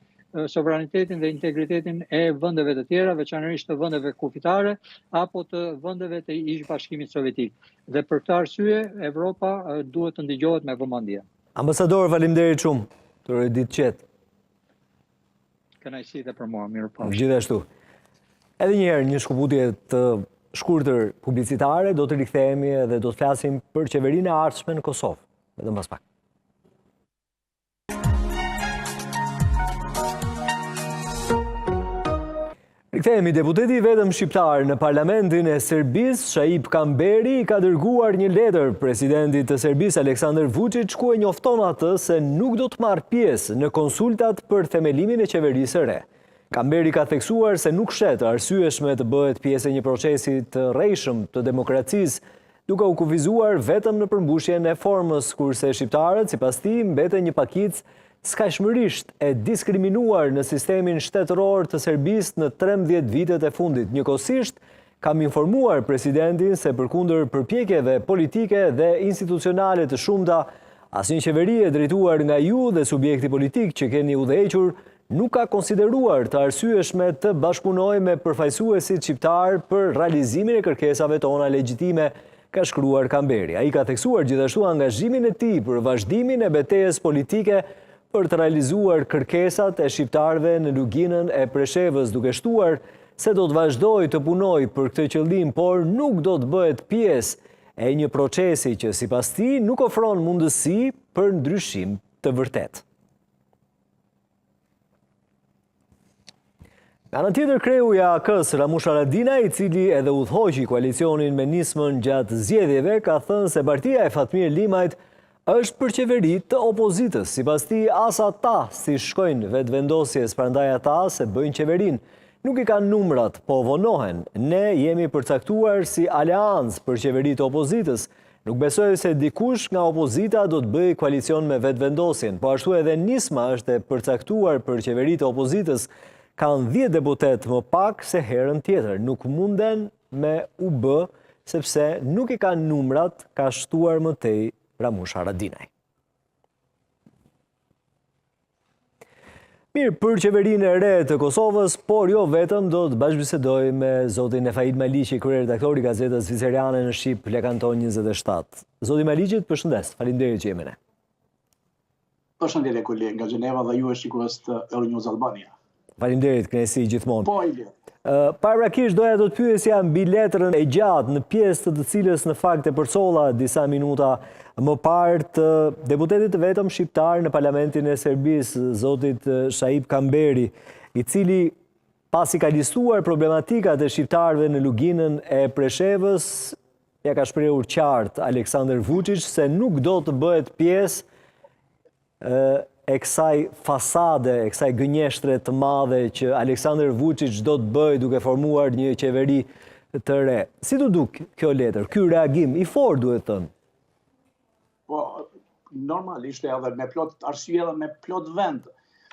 sovranitetin dhe integritetin e vendeve të tjera, veçanërisht të vendeve kufitare apo të vendeve të ish Bashkimit Sovjetik. Dhe për këtë arsye Evropa duhet të ndigjohet me vëmendje. Ambasador, faleminderit shumë. Të ditë qetë. kënaqësi dhe për mua, mirupafshim. Gjithashtu. Edhe një herë një shkëputje të shkurtër publicitare, do të rikthehemi dhe do të flasim për qeverinë e ardhshme në Kosovë. Vetëm pas pak. Rikthehemi, deputeti vetëm shqiptar në parlamentin e Serbisë, Shaip Kamberi, ka dërguar një letër presidentit të Serbisë, Aleksandar Vučić, ku e njofton atë se nuk do të marrë pjesë në konsultat për themelimin e qeverisë së re. Kamberi ka theksuar se nuk shet arsyeshme të bëhet pjesë e një procesi të rrejshëm të demokracisë, duke u kufizuar vetëm në përmbushjen e formës, kurse shqiptarët, sipas tij, mbeten një pakicë skajshmërisht e diskriminuar në sistemin shtetëror të Serbisë në 13 vitet e fundit. Njëkohësisht, kam informuar presidentin se përkundër përpjekjeve politike dhe institucionale të shumta, asnjë qeveri e drejtuar nga ju dhe subjekti politik që keni udhëhequr nuk ka konsideruar të arsyeshme të bashkëpunojë me përfaqësuesit shqiptar për realizimin e kërkesave tona legjitime, ka shkruar Kamberi. Ai ka theksuar gjithashtu angazhimin e tij për vazhdimin e betejës politike për të realizuar kërkesat e shqiptarëve në luginën e Preshevës, duke shtuar se do të vazhdoj të punoj për këtë qëllim, por nuk do të bëhet pjesë e një procesi që sipas tij nuk ofron mundësi për ndryshim të vërtetë. Nga ana tjetër, kreu i AK-s Ramush Haradinaj, i cili edhe udhëhoqi koalicionin me nismën gjatë zgjedhjeve, ka thënë se partia e Fatmir Limajt është për qeveri të opozitës. Sipas tij, as ata si shkojnë vetëvendosjes, prandaj ata se bëjnë qeverinë. Nuk i kanë numrat, po vonohen. Ne jemi përcaktuar si aleancë për qeveri të opozitës. Nuk besoj se dikush nga opozita do të bëjë koalicion me vetëvendosjen, po ashtu edhe nisma është e përcaktuar për qeveri të opozitës. Kanë 10 deputet më pak se herën tjetër. Nuk munden me u bë, sepse nuk i kanë numrat, ka shtuar më tej Ramush Haradinaj. Mirë, për qeverinë e re të Kosovës, por jo vetëm, do të bashkëbisedoj me zotin Nefaid Maliqi, kryeredaktor i gazetës Zviceriane në Shqip, Lekanton 27. Zoti Maliqi, përshëndes, faleminderit që jemi ne. Përshëndetje kolegë nga Gjeneva dhe ju e shikues të Euronews Albania. Faleminderit, kënaqësi gjithmonë. Po, Ilje. Paraprakisht doja do të pyesja mbi letrën e gjatë në pjesë të cilës në fakt e përcolla disa minuta më parë të deputetit të vetëm shqiptar në parlamentin e Serbisë, zotit Shaip Kamberi, i cili pasi ka listuar problematikat e shqiptarëve në luginën e Preshevës, ja ka shprehur qartë Aleksandar Vučić se nuk do të bëhet pjesë e kësaj fasade, e kësaj gënjeshtre të madhe që Aleksandar Vučić do të bëjë duke formuar një qeveri të re. Si të duk kjo letër, ky reagim i fortë duhet thënë? Po, normalisht edhe me plot arsye edhe me plot vend,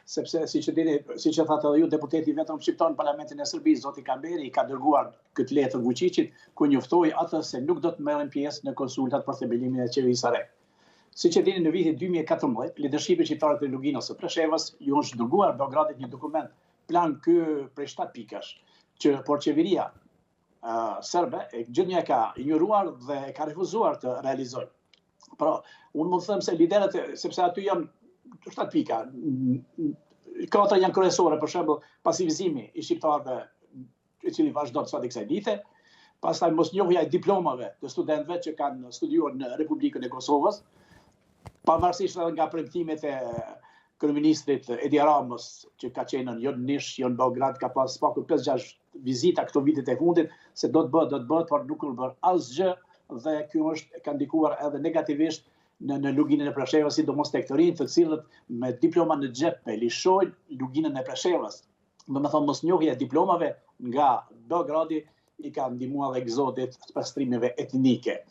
sepse siç e thatë edhe ju, deputeti vetëm shqiptar në parlamentin e Serbisë, zoti Kamberi, ka dërguar këtë letër Vučićit, ku njoftoi atë se nuk do të merren pjesë në konsultat për thebelimin e qeverisë së re. Siç e dini, në vitin 2014, lidershipi shqiptar të luginës së Preshevës ju është dërguar Beogradit një dokument, plan ky prej 7 pikash, që por qeveria serbe gjithnjë e ka ignoruar dhe e ka refuzuar të realizojë. Pra, unë mund të them se liderët, sepse aty janë 7 pika, 4 janë kryesore, për shembull, pasivizimi i shqiptarëve, i cili vazhdon sot kësaj dite, pastaj mosnjohja e diplomave të studentëve që kanë studiuar në Republikën e Kosovës, pavarësisht edhe nga premtimet e kryeministrit Edi Ramës, që ka qenë jo në Nish, jo në Beograd, ka pas paku 5-6 vizita këto vitet e fundit, se do të bëhet, por nuk u bë asgjë, dhe kjo ka ndikuar edhe negativisht në luginën e Preshevës, sidomos tek të rinjt, të cilët me diploma në xhep e lishojnë luginën e Preshevës. Domethënë mosnjohja e diplomave nga Beogradi i ka ndihmuar edhe egzotit të pastrimeve etnike.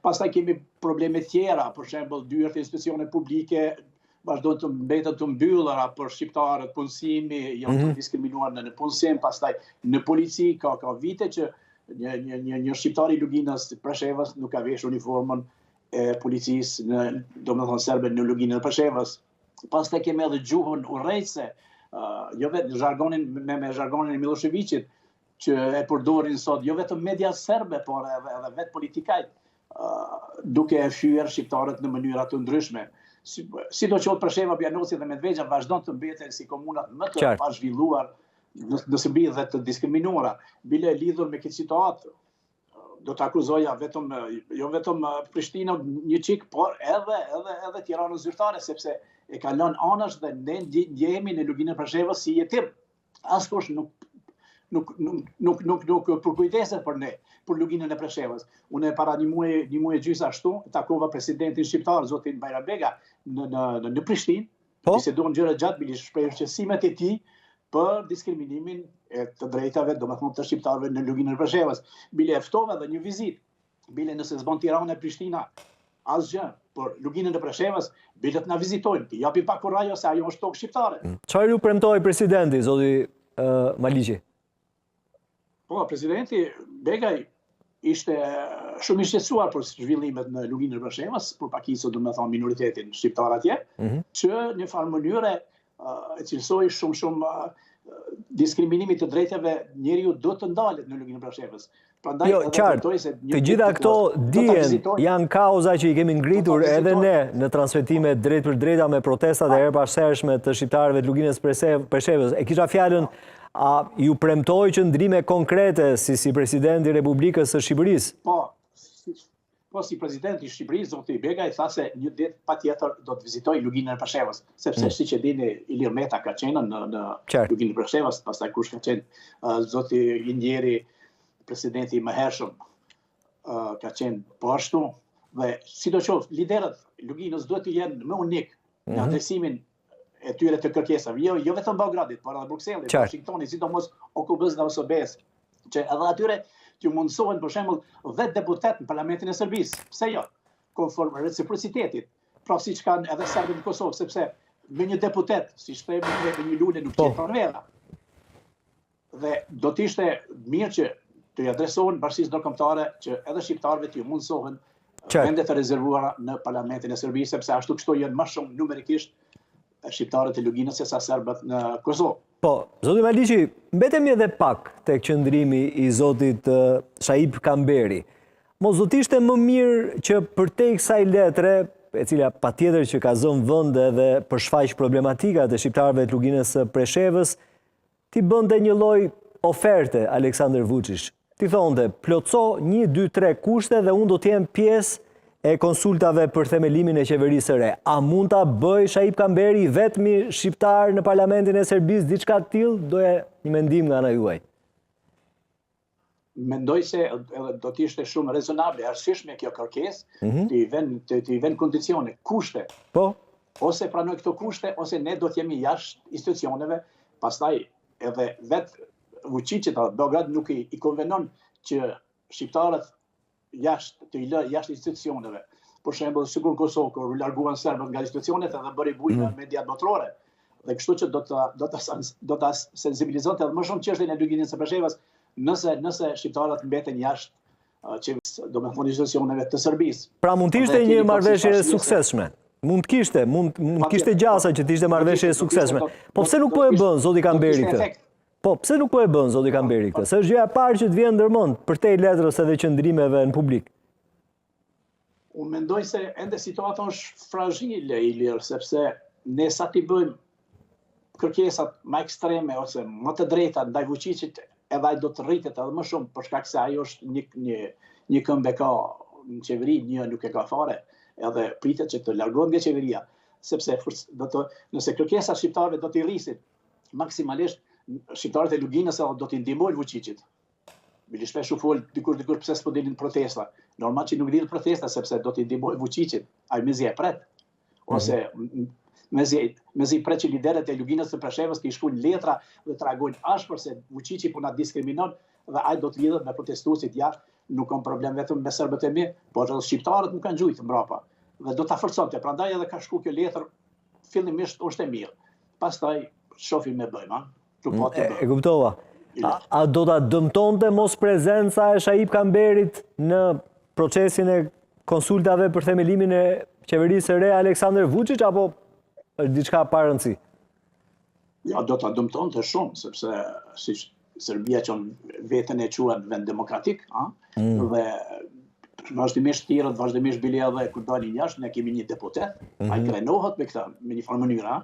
Pastaj kemi probleme tjera, për shembull dyert e institucione publike vazhdojnë të mbetet të mbyllura për shqiptarët, punësimi, janë të diskriminuar në punësim, pastaj në polici ka vite që një shqiptar i luginës Preshevës nuk ka vesh uniformën e policisë domethënë serbe në luginën e Preshevës. Pastaj kemi edhe gjuhën urrejtëse, jo vetëm zhargonin me zhargonin e Miloševićit që e përdorin sot jo vetëm media serbe, por edhe vetë politikajt, duke e fyer shqiptarët në mënyra të ndryshme. si do qoftë Presheva, Bjanoci dhe Medvegja vazhdon të mbeten si komunat më të pazhvilluar në Serbi dhe të diskriminuara. Bile lidhur me këtë situatë, do të akuzoja jo vetëm Prishtina një çik, por edhe Tiranën zyrtare, sepse e ka lënë anash dhe ne ndjehemi në luginën e Preshevës si jetim. Askush nuk përkujdeset për ne, për luginën e Preshevës. Unë para një muaj gjysë ashtu, takova presidentin shqiptar, zotin Bajrambega, në Prishtinë, biseduan gjëra gjatë, bili shprehësimet e tij për diskriminimin e të drejtave, domethënë të shqiptarëve në luginën e Preshevës. Bile ftova dhe një vizitë, bile nëse s'bën Tirana e Prishtina asgjë, por luginën e Preshevës, bile të na vizitojnë, t'i japi pak kurajo se ajo është tokë shqiptare. Çfarë ju premtoi presidenti, zoti Maliqi? Po, presidenti Begaj ishte shumë i shqetësuar për zhvillimet në luginën e Preshevës, për pakisur domethënë minoritetin shqiptar atje, që në farë mënyre e cilësoi shumë diskriminimit të drejtave njeriu do të ndalet në luginën e Preshevës. Jo, qartë, të gjitha këto dijen janë kauza që i kemi ngritur edhe ne në transmetime drejt për drejta me protestat e herpashershme të shqiptarëve të luginës Preshevës. E kisha fjalën, a ju premtoi që ndrime konkrete si presidenti i Republikës së Shqipërisë? Po, si presidenti i Shqipërisë, zoti Begaj tha se një ditë patjetër do të vizitoj luginën e Preshevës, sepse siç e dini Ilir Meta ka qenë në luginën e Preshevës, pastaj kush ka qenë zoti Indjeri, presidenti i mëhershëm, ka qenë po ashtu, dhe sidoqoftë liderët luginës duhet të jenë më unik në adresimin e tyre të kërkesave, jo vetëm Beogradit, por edhe Bruksellit, Washingtonit, sidomos OKB-s dhe OSB-s, që edhe atyre që mundësohen për shembull 10 deputet në Parlamentin e Serbisë. Pse jo? Konform reciprocitetit. Pra siç kanë edhe serbët në Kosovë, sepse me një deputet, siç themi me një lule nuk qenë pranvera. Dhe do të ishte mirë që të i adresohen bashkisë ndërkombëtare që edhe shqiptarëve të mundësohen vendet e rezervuara në Parlamentin e Serbisë, sepse ashtu kështu janë më shumë numerikisht shqiptarët e luginës se sa serbët në Kosovë. Po, zoti Maliqi, mbetemi edhe pak tek qëndrimi i zotit Shaip Kamberi. Mos do të ishte më mirë që përtej kësaj letre, e cila patjetër që ka zënë vend edhe për shfaq problematikat e shqiptarëve të luginës së Preshevës, ti bënte një lloj oferte Aleksandar Vučić. Ti thonte, plotso 1, 2, 3 kushte dhe unë do të jem pjesë e konsultave për themelimin e qeverisë së re. A mund ta bëj Shaip Kamberi vetmi shqiptar në Parlamentin e Serbisë diçka të tillë? Doja një mendim nga ana juaj. Mendoj se do të ishte shumë rezonable, arsyeshme kjo kërkesë, të i vën kondicione, kushte. Po. Ose pranoj këto kushte, ose ne do të jemi jashtë institucioneve, pastaj edhe vetë Vučićit, Beograd nuk i konvenon që shqiptarët të i lë jashtë institucioneve. Për shembull, sikur Kosovë, kur u larguan serbët nga institucionet edhe bëri bujë në mediat botërore. Dhe kështu që do ta sensibilizonte edhe më shumë çështjen e luginës së Preshevës, nëse shqiptarët mbeten jashtë qeverisë, domethënë institucioneve të Serbisë. Pra mund të ishte një marrëveshje e suksesshme. Mund kishte gjasa që të ishte marrëveshje e suksesshme. Po pse nuk po e bën zoti Kamberi këtë? Po, pse nuk po e bën zoti Kamberi këtë? Se është gjëja e parë që të vjen ndërmend përtej letrës edhe qëndrimeve në publik. Unë mendoj se ende situata është frazhile, Ilir, sepse ne sa t'i bëjmë kërkesat më ekstreme ose më të drejta ndaj Vučićit, edhe ai do të rritet edhe më shumë për shkak se ai është një këmbë ka në qeveri, një nuk e ka fare, edhe pritet që të largohet nga qeveria, sepse nëse kërkesat shqiptarëve do t'i rrisin maksimalisht, shqiptarët e luginës do t'i ndihmojnë Vučićit. Bili shpesh u fol dikur pse s'po dilin protesta. Normal që nuk dilin protesta sepse do t'i ndihmojnë Vučićit. Ai mezi e pret. Ose mezi pret që liderët e luginës së Preshevës t'i shkruajnë letra dhe t'reagojnë ashpër se Vučići po na diskriminon dhe ai do të lidhet me protestuesit jashtë, nuk kam problem vetëm me serbët e mi, por edhe shqiptarët nuk kanë gjujtë mbrapa. Dhe do ta forconte. Prandaj edhe ka shku kjo letër fillimisht është e mirë. Pastaj shohim me bëjmë, E kuptova. A do ta dëmtonte mos prezenca e Shaip Kamberit në procesin e konsultave për themelimin e qeverisë së re Aleksandar Vučić, apo është diçka pa rëndësi? Ja, do ta dëmtonte shumë, sepse si Serbia që veten e quhet vend demokratik, dhe vazhdimisht tjerët, vazhdimisht bile edhe kur dalin jashtë, ne kemi një deputet, ai krenohet me këtë, me një farë mënyra,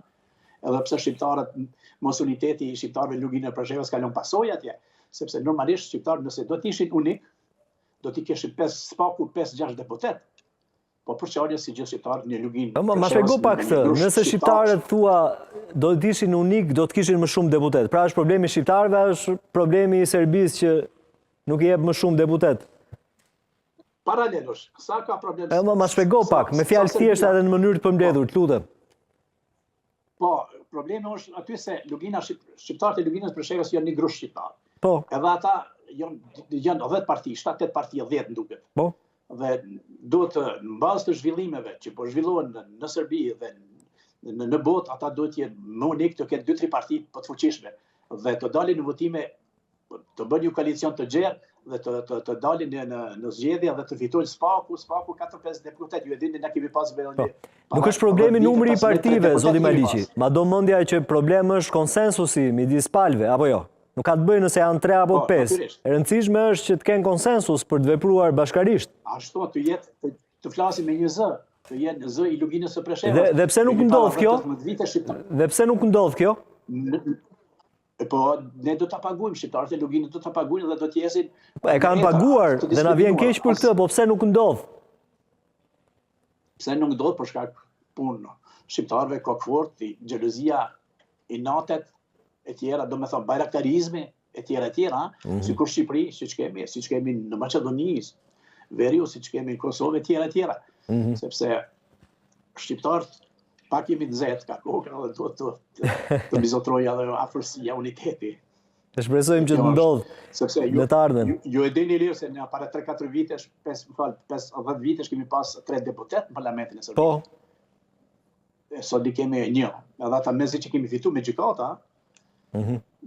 edhe pse shqiptarët, mos uniteti i shqiptarëve në Luginën e Preshevës kalon pasojë atje, sepse normalisht shqiptarët nëse do të ishin unik, do t'i kishin 5-6 deputet. Po për çfarë si gjithë shqiptarët në Luginë. Ma shpjego pak këtë, nëse shqiptarët thua do të ishin unik, do të kishin më shumë deputet. Pra është problemi i shqiptarëve, është problemi i Serbisë që nuk i jep më shumë deputet. Paralelosh, sa ka problem? Ma shpjego pak, me fjalë thjeshta edhe në mënyrë të përmbledhur, të lutem. Po, problemi është aty se shqiptarët e Luginës Preshevës janë një grup shqiptar. Po. Edhe ata janë 10 parti, 7-8 parti, 10 nduket. Po. Dhe duhet në bazë të zhvillimeve që po zhvillohen në Serbi dhe në botë, ata duhet të jenë më unik, të ketë 2-3 parti të fuqishme dhe të dalin në votime, të bëjnë një koalicion të gjerë dhe të dalin në zgjedhje dhe të fitojnë spaku 4-5 deputet. Ju e dini ne kemi pas vënë. Nuk është problemi numri i partive, zoti Maliqi. Ma do mendja që problemi është konsensusi midis palëve, apo jo? Nuk ka të bëjë nëse janë 3 apo 5. E rëndësishme është që të kenë konsensus për të vepruar bashkarisht. Ashtu të flasim me një zë, të jenë zë i Luginës së Preshevës. Dhe pse nuk ndodh kjo? Dhe pse nuk ndodh kjo? Po, ne do të paguajmë, shqiptarët e Luginës do të paguajnë dhe do të jesin... E kanë paguar dhe na vjen keq për këtë, po pse nuk ndodh? Pse nuk ndodh për shkak punë shqiptarëve kokfort, xhelozia, inatet, e tjera, do me thonë, bajraktarizmi, e tjera, si kur Shqipëri, siç kemi në Maqedoni, Veriu, siç kemi në Kosovë, e tjera. Sepse shqiptarët pak jemi të zetë, ka kokën dhe duhet të bizotroja dhe afërsia, uniteti. E shpresojmë që të ndodhë në të ardhmen. Ju e dini lirë se në para 3-4 vitesh, 5-10 vitesh kemi pas 3 deputet në parlamentin e Serbisë. Po. Sot i kemi 1. Edhe ata mezi që kemi fitu me gjykata,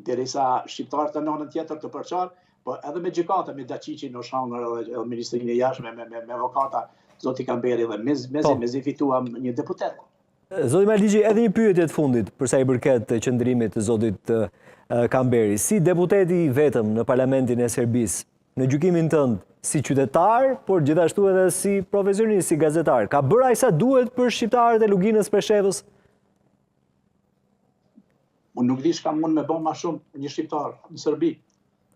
derisa shqiptarët të nënën tjetër të përçar, po edhe me gjykata, me Daqiqi në Shangër edhe Ministrinë e Jashtme, me avokata, zoti Kamberi dhe mezi fituam një deputet. Zoti Maliqi, edhe një pyetje të fundit, përsa i përket qëndrimit të zotit Kamberi. Si deputeti vetëm në parlamentin e Serbisë, në gjykimin tënd, si qytetar, por gjithashtu edhe si profesionist, si gazetar, ka bërë ai sa duhet për shqiptarët e Luginës Preshevës? Unë nuk di shka mund me bën ma shumë një shqiptar në Serbi.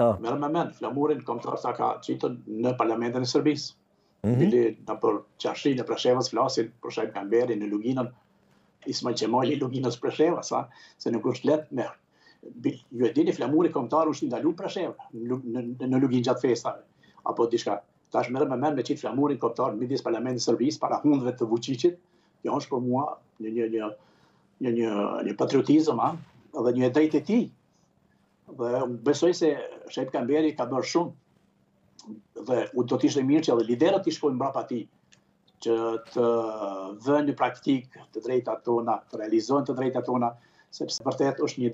Merë me men, flamurin kontrar sa ka qitën në parlamentin e Serbisë. Bili në për qashin e Preshevës flasin, për Shajb Kamberi në Luginën, Ismail Qemali Luginës Preshevës, se nuk është letë me. Ju e dini flamuri kontrar është ndalu Preshevë në Luginë gjatë festave. Apo dishka, tash merë me men me qitë flamurin kontrar midis parlamentin e Serbisë para hundëve të Vučićit. Kjo është për mua një patriotizëm, dhe një drejtë e tij. Dhe besoj se Shajb Kamberi ka bërë shumë dhe do të ishte mirë që edhe liderët të shkojnë mbrapa tij që të vënë në praktik të drejtat tona, të realizojnë të drejtat tona, sepse vërtet është një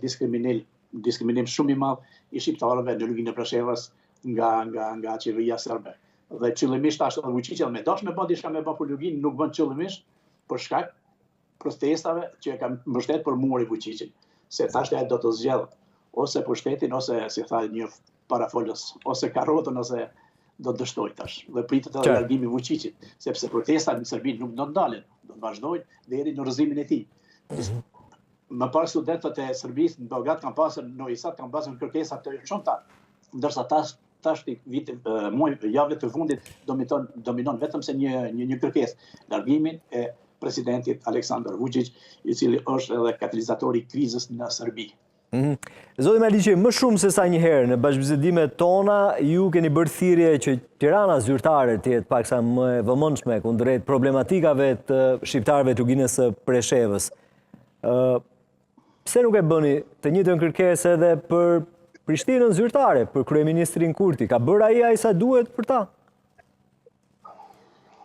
diskriminim shumë i madh i shqiptarëve në Luginën e Preshevës nga qeveria serbe. Dhe qëllimisht ashtu edhe Vučići me dash me bë diçka me bë për Luginë, nuk bën qëllimisht për shkak protestave që e ka mbështet për muri Vučićin. Se thashtë e do të zgjedh ose pushtetin, ose, si tha një parafolës, ose karotën, ose do të dështoj tash. Dhe pritet edhe largimi Vučićit, sepse protestat në Serbi nuk do të ndalen, do të vazhdojnë deri në rrëzimin e tij. Më parë studentët e Serbisë në Beograd kanë pasur në Novi Sad kanë pasur kërkesa të shumta, ndërsa tash javëve të fundit dominon vetëm se një kërkesë, largimin e presidentit Aleksandar Vučić, i cili është edhe katalizatori i krizës në Serbi. Zoti Maliqi, më shumë se sa një herë në bashkëbisedimet tona, ju keni bërë thirrje që Tirana zyrtare të jetë paksa më e vëmendshme kundrejt problematikave të shqiptarëve të Luginës së Preshevës. Pse nuk e bëni të njëjtën kërkesë edhe për Prishtinën zyrtare, për kryeministrin Kurti? Ka bërë ai sa duhet për ta?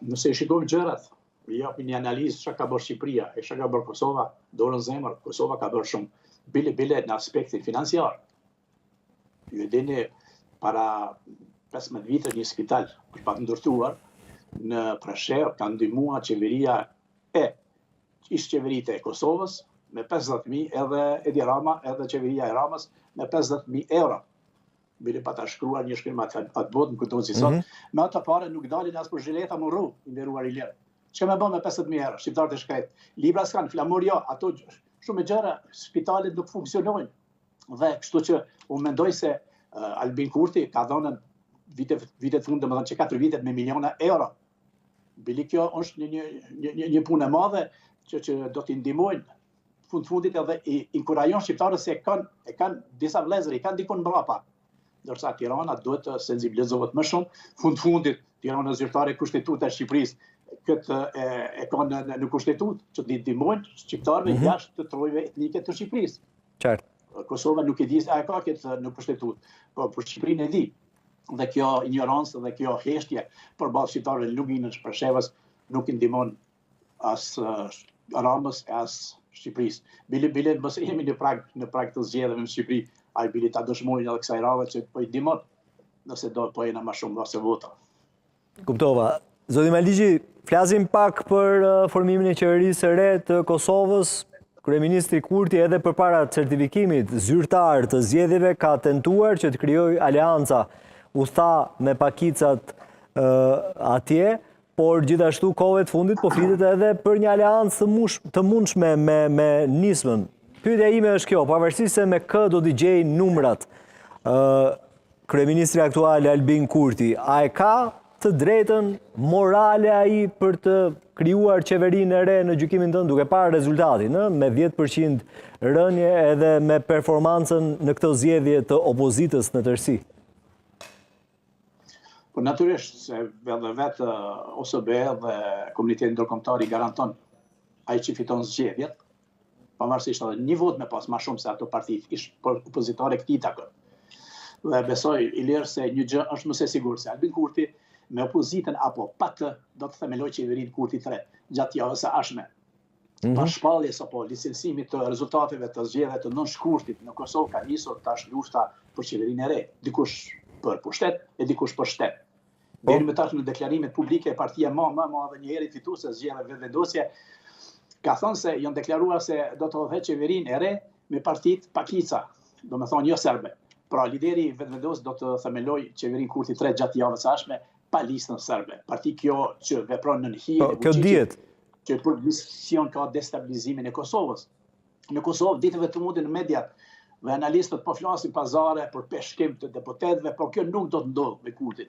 Nëse shikojmë gjërat, japin një analizë çka ka bërë Shqipëria e çka ka bërë Kosova, dorën zemër, Kosova ka bërë shumë. Bile në aspektin financiar. Ju e dini, para 15 vite një spital është pak ndërtuar në Preshevë ka ndihmuar qeveria ish qeveritë e Kosovës me 50.000 edhe Edi Rama edhe qeveria e Ramës me 50.000 euro. bile pa ta shkruar një shkrim atë botë në këto si sot, me ato pare nuk dalin as për zhileta më rru, i nderuar i lirë. Çka më bën me 50.000 euro, shqiptarët e shkret. Libra s'kan, flamur jo, ato shumë gjëra, spitalet nuk funksionojnë. Dhe kështu që unë mendoj se Albin Kurti ka dhënë vitet fundit, domethënë që 4 vitet me miliona euro. Bili kjo është një punë e madhe që do t'i ndihmojnë fundit edhe i inkurajon shqiptarët se e kanë disa vëllezër, i kanë dikon mbrapa. Ndërsa Tirana duhet të sensibilizohet më shumë. Fundit Tirana zyrtare kushtetuta e Shqipërisë këtë e kanë në kushtetutë që t'i ndihmojnë shqiptarëve jashtë të trojve etnike të Shqipërisë. Qartë. Kosova nuk e di se ka këtë në kushtetutë, por për Shqipërinë e di. Dhe kjo ignorancë dhe kjo heshtje përballë shqiptarëve luginës për shevës nuk i ndihmon as Ramës as Shqipërisë. Bile mos jemi në prag të zgjedhjeve në Shqipëri, ai bile ta dëshmojnë edhe kësaj radhe që po i ndihmon, nëse do po jena më shumë ose vota. Kuptova. Zoti Malligji, flasim pak për formimin e qeverisë së re të Kosovës. Kryeministri Kurti edhe përpara certifikimit zyrtar të zgjedhjeve ka tentuar që të krijojë aleanca. U tha me pakicat atje, por gjithashtu kohëve të fundit po flitet edhe për një aleancë të mundshme me nismën. Pyetja ime është kjo, pavarësisht se me kë do t'i gjej numrat, kryeministri aktual Albin Kurti, a e ka të drejtën morale ai për të krijuar qeverinë e re në gjykimin tënd, duke parë rezultatin, me 10% rënje edhe me performancën në këto zgjedhje të opozitës në tërësi? Po natyrisht se vetë OSBE dhe komuniteti ndërkombëtar i garanton ai që fiton zgjedhjet, pavarësisht edhe një vot me pas më shumë se ato partitë ish opozitare këtij takon. Dhe besoj i lirë se një gjë është mëse sigur se Albin Kurti me opozitën apo pa të do të themeloj qeverinë Kurti 3 gjatë javës së ardhshme. Pas shpalljes apo licencimit të rezultateve të zgjedhjeve të nënshkurtit në Kosovë ka nisur tash lufta për qeverinë e re, dikush për pushtet e dikush për shtet. Deri më tash në deklarimet publike partia më e madhe një herë fituese zgjedhjeve vetëvendosje ka thënë se janë deklaruar se do të hodhet qeverinë e re me partitë pakica, domethënë jo serbe. Pra lideri vetëvendos do të themeloj qeverinë Kurti 3 gjatë javës së ardhshme pa listën serbe. Parti kjo që vepron në hije kjo dihet që për mision ka destabilizimin e Kosovës. Në Kosovë ditëve të fundit në mediat dhe analistët po flasin pazare për peshkim të deputetëve, por kjo nuk do të ndodhë me Kurtin.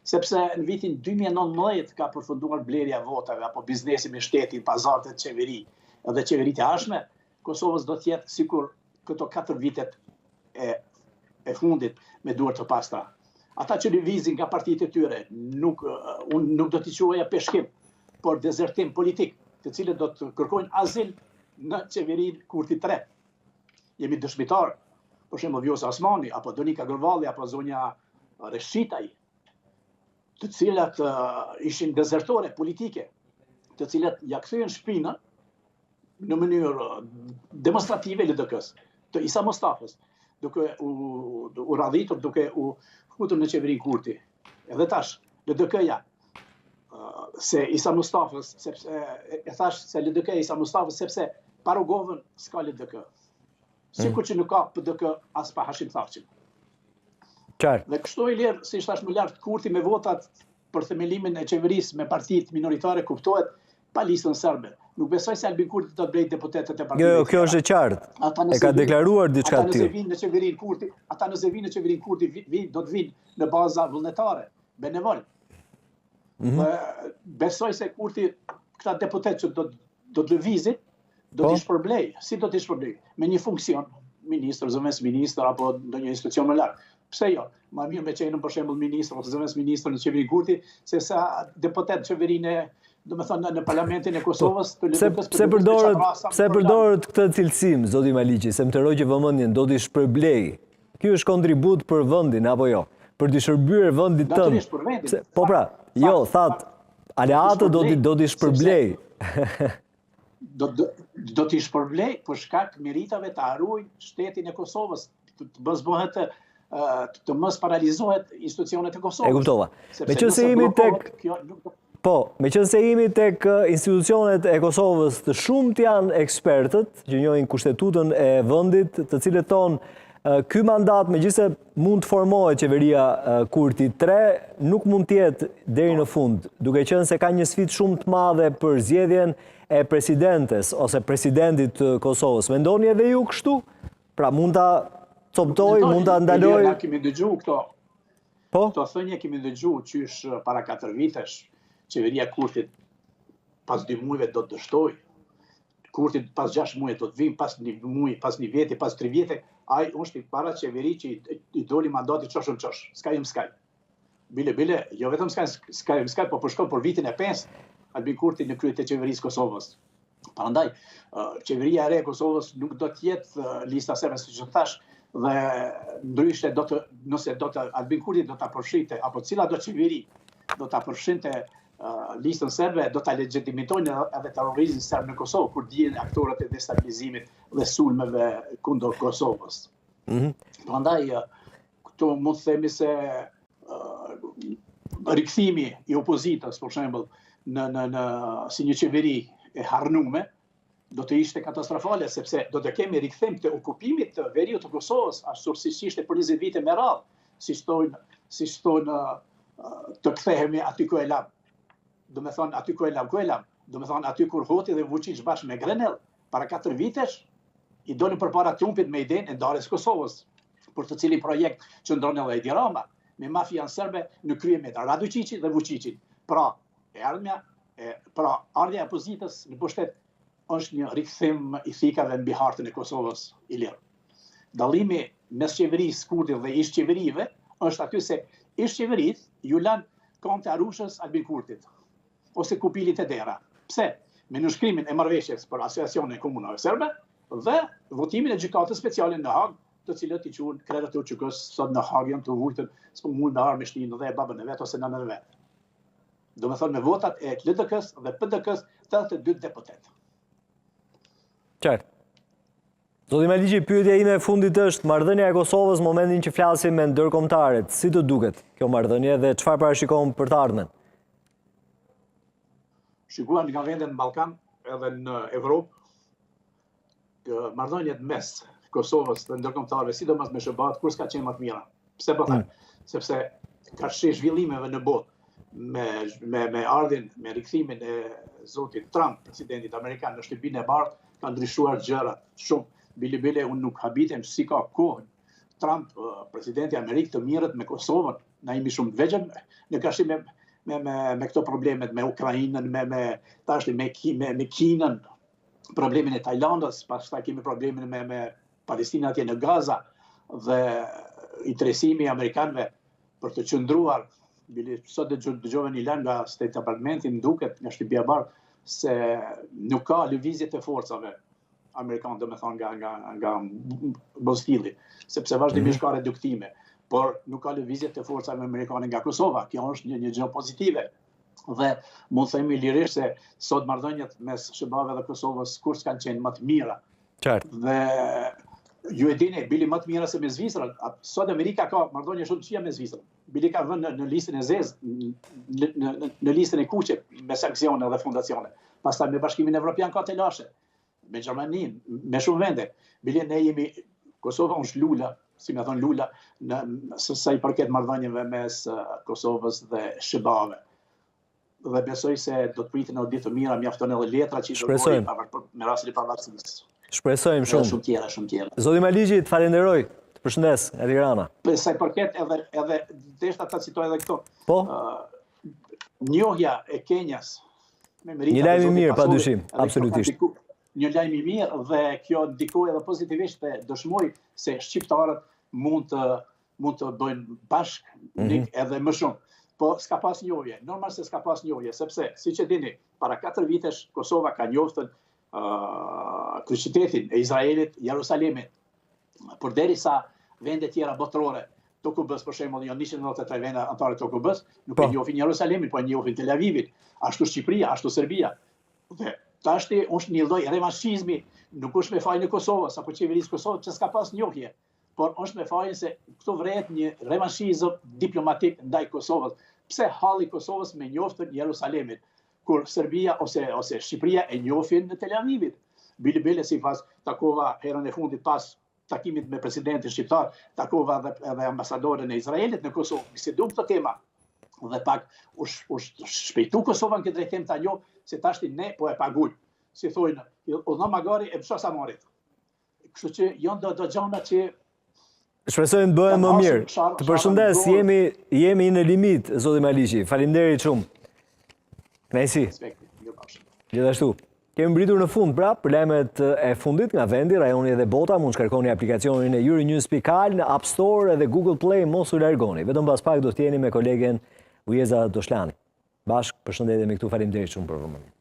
Sepse në vitin 2019 ka përfunduar blerja votave apo biznesi me shtetin, pazarët e qeveri edhe qeveritë e ardhshme, Kosovës do të jetë sikur këto 4 vitet e fundit me duar të pastra. Ata që lëvizin nga partitë e tyre, unë nuk do t'i quaja peshkim, por dezertim politik, të cilët do të kërkojnë azil në qeverinë Kurti 3. Jemi dëshmitar, për shembull Vjosa Osmani, apo Donika Gërvalli, apo zonja Reshitaj, të cilat ishin dezertore politike, të cilat ja kthyen shpinën në mënyrë demonstrative LDK-s, të Isa Mustafës, duke u radhitur, duke u futur në qeverinë Kurti. Edhe tash, LDK-ja, se Isa Mustafës, e thash se LDK Isa Mustafës, sepse parogovën s'ka LDK. Sikur që nuk ka PDK as pa Hashim Thaçin. Dhe kështu i lirë, si thash më lart, Kurti me votat për themelimin e qeverisë me partitë minoritare kuptohet pa listën serbe. Nuk besoj se Albin Kurti do të blejë deputetët e partitë. Kjo është e qartë. E ka deklaruar diçka të tillë. Ata nëse vinë në qeverinë Kurti, do të vinë në baza vullnetare, benevol. Besoj se Kurti këta deputetë që do të lëvizin, do t'i shpërblej. Si do t'i shpërblej? Me një funksion, ministër, zëvendës ministër apo ndonjë institucion më lart. Pse jo? Ma mirë me qenë për shembull ministër ose zëvendës ministër në qeverinë Kurti, se sa deputet qeverinë, domethënë në parlamentin e Kosovës të LDK-s. Pse përdorët këtë cilësim, zoti Malligji, se më të rrojë vëmendjen, do t'i shpërblej. Ky është kontribut për vendin apo jo? Për të shërbyer vendit tënd. Po pra, jo, thatë, aleatët do t'i shpërblej. Do t'i shpërblej për shkak meritave të harrojnë shtetin e Kosovës, të mos paralizohet institucionet e Kosovës. E kuptova. Meqense jemi tek institucionet e Kosovës, të shumt janë ekspertët që njohin kushtetutën e vendit, të cilët thonë ky mandat, megjithëse mund të formohet qeveria Kurti 3, nuk mund të jetë deri në fund, duke qenë se ka një sfidë shumë të madhe për zgjedhjen e presidentes ose presidentit të Kosovës. Mendoni edhe ju kështu? Pra mund ta coptoj, mund ta ndaloj? Ne kemi dëgjuar këto. Po? Këto thënie kemi dëgjuar qysh para 4 vitesh qeveria Kurtit pas 2 muajve do të dështoj. Kurti pas 6 muaj do të vim, pas 1 muaj, pas 1 vjeti, pas 3 vjete, ai është i para qeveri që i doli mandati çosh. Skaj. Bile, jo vetëm skaj, po përshkon për vitin e 5, Albin Kurti në krye të qeverisë Kosovës. Prandaj, qeveria e re e Kosovës nuk do të jetë lista serbe, siç e thash, dhe ndryshe nëse Albin Kurti do ta përfshinte apo cila do qeveri do ta përfshinte listën serbe, do ta legjitimitojnë edhe terrorizmin serb në Kosovë, kur dihen aktorët e destabilizimit dhe sulmeve kundër Kosovës. Prandaj, këtu mund të themi se rikthimi i opozitës, për shembull, si një qeveri e harnume, do të ishte katastrofale, sepse do të kemi rikthim të okupimit të veriut të Kosovës, ashtu siç ishte për 20 vite me radhë, siç thonë të kthehemi aty ku e lam. Do me thonë aty ku e lam, do me thonë aty kur Hoti dhe Vučić bashkë me Grenell, para 4 vitesh, i dolin përpara Trumpit me idenë e ndarjes Kosovës, për të cilin projekt që ndron edhe Edi Rama, me mafian serbe në krye me Radučićit dhe Vučićin. Pra, ardhja e opozitës në pushtet është një rikthim i thikave mbi hartën e Kosovës i lirë. Dallimi mes qeverisë Kurtit dhe ish qeverive është aty se ish qeverit ju lanë kom të Arushës Albin Kurtit, ose Kupilit e Dera. Pse? Me nënshkrimin e marrëveshjes për asociacionin e komunave serbe dhe votimin e gjykatës speciale në Hag, të cilët i quhen krerët e UÇK-s sot në Hag janë të vujtën, s'po mund me armë shtinë dhe babën e vet ose nënën e vet. Do me thonë me votat e LDK-s dhe PDK-s 82 deputet. Qartë. Zoti Maliqi, pyetja ime e fundit është marrëdhënia e Kosovës në momentin që flasim me ndërkombëtarët, si të duket kjo marrëdhënie dhe çfarë parashikon për të ardhmen? Shikuar nga vendet në Ballkan edhe në Evropë, marrëdhëniet mes Kosovës dhe ndërkombëtarëve, sidomos me SBA-t, kur s'ka qenë më të mira. Pse po them? Sepse ka sheh zhvillimeve në botë me ardhin, me rikthimin e zotit Trump, presidentit amerikan në shtëpinë e bardhë, ka ndryshuar gjërat shumë. Bile, unë nuk habitem si ka kohën. Trump, presidenti Amerikë, të mirët me Kosovën, na jemi shumë të vegjël, në kashim me këto problemet, me Ukrainën, me Kinën, problemin e Tajlandës, pastaj kemi problemin me Palestinë atje në Gaza, dhe interesimi amerikanëve për të qëndruar, sot dëgjova një lajm nga State Departmenti, duket nga shtëpia e bardhë, se nuk ka lëvizje të forcave amerikanë, do me thonë nga Bostilli, sepse vazhdimisht ka reduktime, por nuk ka lëvizje të forcave amerikane nga Kosova. Kjo është një gjë pozitive. Dhe mund themi lirisht se sot marrëdhëniet mes SBA-ve dhe Kosovës kur s'kan qenë më të mira. Qartë. Dhe ju e dini, bili më të mira se me Zvicrën. Sot Amerika ka marrëdhënie shumë të qija me Zvicrën. Bili ka vënë në listën e zezë, në listën e kuqe me sanksione dhe fondacione. Pastaj me Bashkimin Evropian ka të lashe, me Gjermaninë, me shumë vende. Bili ne jemi, Kosova është lula, si me thonë lula, sa i përket marrëdhënieve mes Kosovës dhe SBA-ve. Dhe besoj se do të pritin në ditë të mira, mjafton edhe letra që i dërgojnë me rastin e pavarësisë. Shpresojmë shumë. Shumë tjera. Zoti Maliqi, të falenderoj. Të përshëndes, e Tirana. Sa i përket edhe deshta ta citoj edhe këto. Po? Njohja e Kenjas me merita. Një lajm i mirë, padyshim, absolutisht. Një lajm i mirë dhe kjo ndikoi edhe pozitivisht dhe dëshmoj se shqiptarët mund të bëjnë bashkë edhe më shumë. Po s'ka pas njohje. Normal se s'ka pas njohje, sepse siç e dini, para 4 vitesh Kosova ka njoftën kryeqytetin e Izraelit, Jerusalemin. Përderisa vende tjera botërore, TKB-s për shembull, janë 193 vende anëtarë të TKB-s, nuk e njohin Jerusalemin, po e njohin Tel Avivin, ashtu Shqipëria, ashtu Serbia. Dhe tashti është një lloj revanshizmi, nuk është me fajin e Kosovës apo qeverisë Kosovës, që s'ka pas njohje, por është me fajin se këtu vret një revanshizëm diplomatik ndaj Kosovës. Pse halli Kosovës me njoftën Jerusalemit, kur Serbia ose Shqipëria e njohin në Tel Avivit. Bile si pas takova herën e fundit pas takimit me presidentin shqiptar, takova edhe ambasadoren e Izraelit në Kosovë, bisedu këtë tema, dhe pak u shpejtu Kosova në këtë drejtim ta njoh se tashti ne po e paguajmë. Si thojnë, udhëna magari e psa sa marit. Kështu që janë do gjëra që Shpresojmë të bëhen më mirë. Të përshëndes, jemi në limit, zoti Maliqi. Faleminderit shumë. Kënaqësi. Gjithashtu. Kemi mbritur në fund për lajmet e fundit nga vendi, rajoni dhe bota. Mund shkarkoni aplikacionin e Euronews.al në App Store edhe Google Play, mos u largoni. Vetëm pas pak do të jeni me kolegen Ujeza Doshlani. Bashkë, përshëndetje me këtu, faleminderit shumë për vëmendjen.